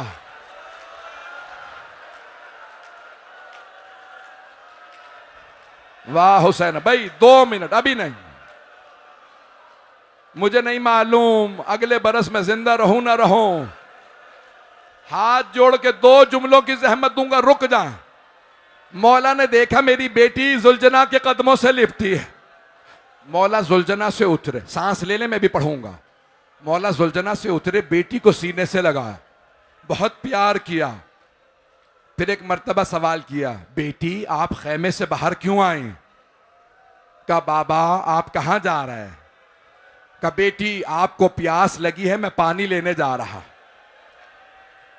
वाह हुसैन भाई, 2 मिनट, अभी नहीं। मुझे नहीं मालूम अगले बरस में जिंदा रहूं ना रहूं। हाथ जोड़ के 2 जुमलों की जहमत दूंगा, रुक जाए। मौला ने देखा मेरी बेटी जुलजना के कदमों से लिपटी है। मौला जुलजना से उतरे, सांस ले ले, मैं भी पढ़ूंगा। मौला जुलजना से उतरे, बेटी को सीने से लगाया, बहुत प्यार किया। फिर एक मर्तबा सवाल किया, बेटी आप खैमे से बाहर क्यों आई? कहा बाबा आप कहां जा रहे हैं? कहा बेटी आपको प्यास लगी है, मैं पानी लेने जा रहा।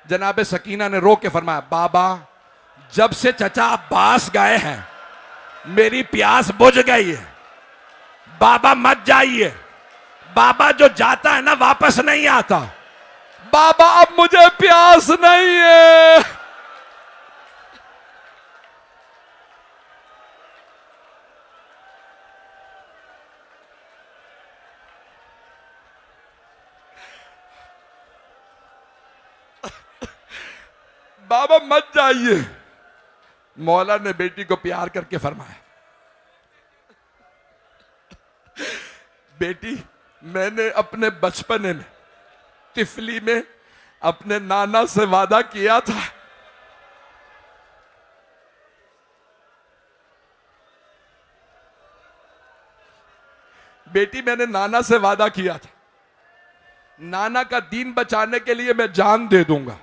जनाब सकीना ने रो के फरमाया, बाबा जब से चचा अब्बास गए हैं मेरी प्यास बुझ गई है, बाबा मत जाइए। बाबा जो जाता है ना वापस नहीं आता। बाबा अब मुझे प्यास नहीं है। बाबा मत जाइए। मौला ने बेटी को प्यार करके फरमाया, बेटी मैंने अपने बचपन में, तिफली में अपने नाना से वादा किया था, बेटी मैंने नाना से वादा किया था, नाना का दीन बचाने के लिए मैं जान दे दूंगा।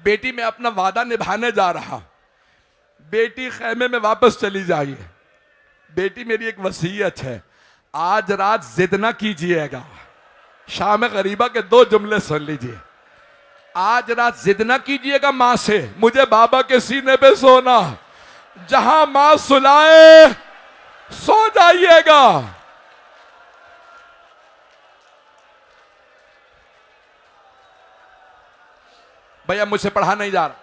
बेटी मैं अपना वादा निभाने जा रहा। बेटी खैमे में वापस चली जाइए। बेटी मेरी एक वसीयत है, आज रात जिद ना कीजिएगा। शाम गरीबा के 2 जुमले सुन लीजिए। आज रात जिद ना कीजिएगा मां से, मुझे बाबा के सीने पे सोना, जहां मां सुलाए सो जाइएगा। भैया मुझसे पढ़ा नहीं जा रहा,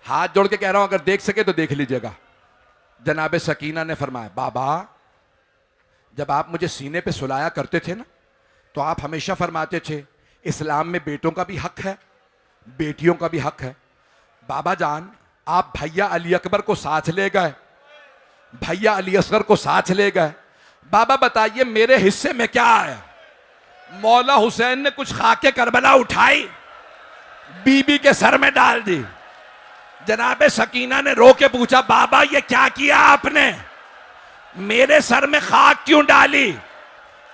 हाथ जोड़ के कह रहा हूं, अगर देख सके तो देख लीजिएगा। जनाब सकीना ने फरमाया, बाबा जब आप मुझे सीने पे सुलाया करते थे ना, तो आप हमेशा फरमाते थे इस्लाम में बेटों का भी हक है, बेटियों का भी हक है। बाबा जान, आप भैया अली अकबर को साथ ले गए, भैया अली असगर को साथ ले गए, बाबा बताइए मेरे हिस्से में क्या आया? मौला हुसैन ने कुछ खाके करबला उठाई, बीबी के सर में डाल दी। जनाबे सकीना ने रो के पूछा, बाबा ये क्या किया आपने, मेरे सर में खाक क्यों डाली?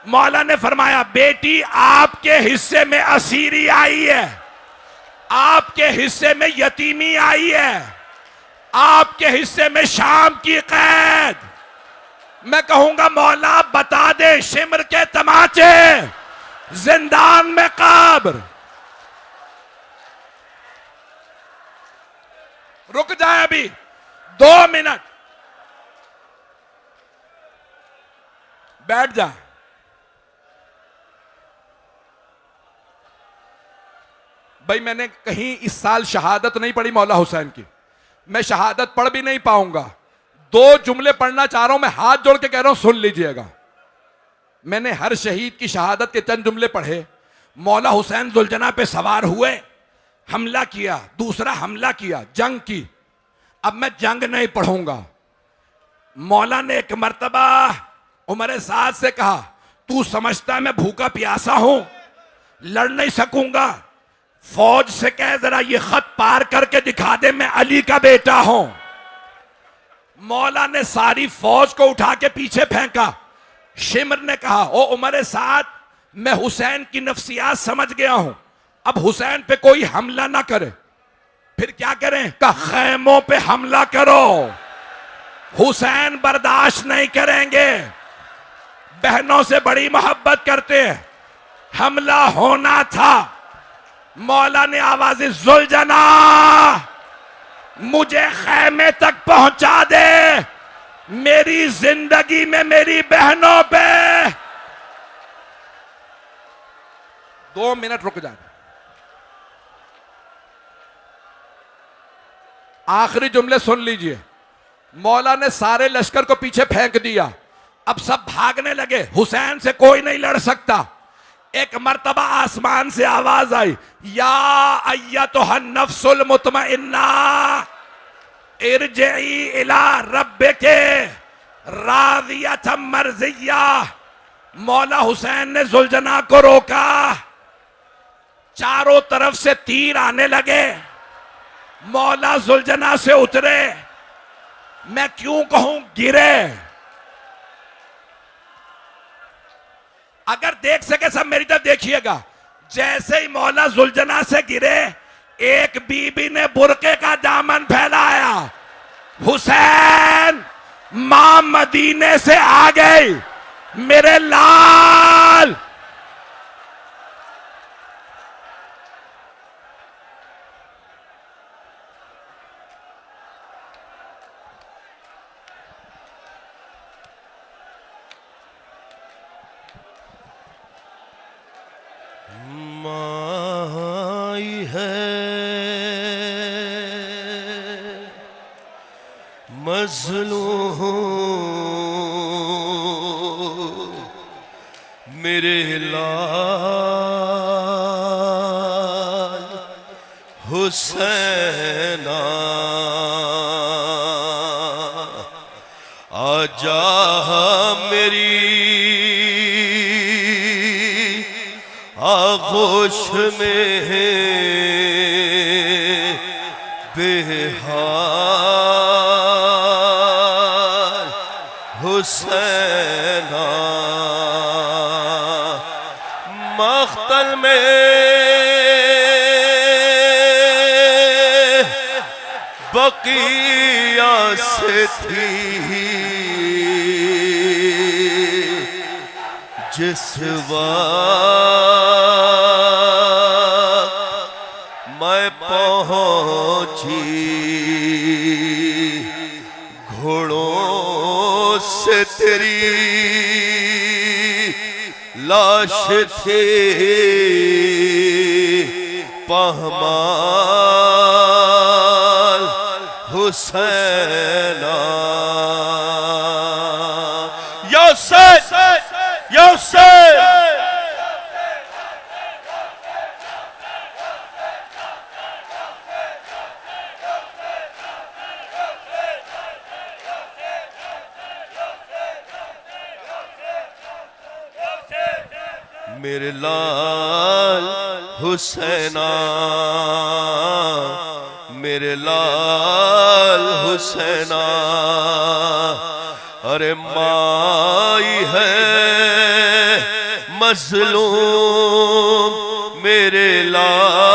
मौला ने फरमाया, बेटी आपके हिस्से में असीरी आई है, आपके हिस्से में यतीमी आई है, आपके हिस्से में शाम की कैद। मैं कहूंगा मौला बता दे, शिमर के तमाचे, जिंदान में कब्र। रुक जाए अभी 2 मिनट, बैठ जा। भाई मैंने कहीं इस साल शहादत नहीं पढ़ी मौला हुसैन की, मैं शहादत पढ़ भी नहीं पाऊंगा। 2 जुमले पढ़ना चाह रहा हूं, मैं हाथ जोड़ के कह रहा हूं सुन लीजिएगा। मैंने हर शहीद की शहादत के चंद जुमले पढ़े। मौला हुसैन जुलजना पे सवार हुए, हमला किया, दूसरा हमला किया, जंग की। अब मैं जंग नहीं पढ़ूंगा। मौला ने एक मर्तबा उमर साद से कहा, तू समझता मैं भूखा प्यासा हूं, लड़ नहीं सकूंगा, फौज से कह जरा ये खत पार करके दिखा दे, मैं अली का बेटा हूं। मौला ने सारी फौज को उठा के पीछे फेंका। शिमर ने कहा, ओ उमर साद, मैं हुसैन की नफ्सियात समझ गया हूं, अब हुसैन पे कोई हमला ना करे। फिर क्या करें? का खैमों पे हमला करो, हुसैन बर्दाश्त नहीं करेंगे, बहनों से बड़ी मोहब्बत करते हैं, हमला होना था। मौला ने आवाज़ जुलजना, मुझे खैमे तक पहुंचा दे, मेरी जिंदगी में मेरी बहनों पे। 2 मिनट रुक जाए, आखिरी जुमले सुन लीजिए। मौला ने सारे लश्कर को पीछे फेंक दिया, अब सब भागने लगे, हुसैन से कोई नहीं लड़ सकता। एक मर्तबा आसमान से आवाज आई, या अय्यतुहन नफ्सुल मुतमइन्ना इरजिई इला रब्बिके रादियतम मर्जिया। मौला हुसैन ने जुलजना को रोका, चारों तरफ से तीर आने लगे, मौला जुलजना से उतरे, मैं क्यों कहूं गिरे। अगर देख सके सब मेरी तरफ देखिएगा, जैसे ही मौला जुलजना से गिरे, एक बीबी ने बुरके का दामन फैलाया, हुसैन मां मदीने से आ गई, मेरे लाल। माई है मजलूम मेरे लाल हुसैना, आजा मेरी आगोश में बेहाल हुसैना, मख्तल में बकिया से थी जिस वक्त मैं पहुंची, घोड़ों से तेरी लाश थी पहमाल हुसैना। यूसुफ यूसुफ मेरे लाल हुसैना, मेरे लाल हुसैना। अरे माई है मजलूम मेरे लाल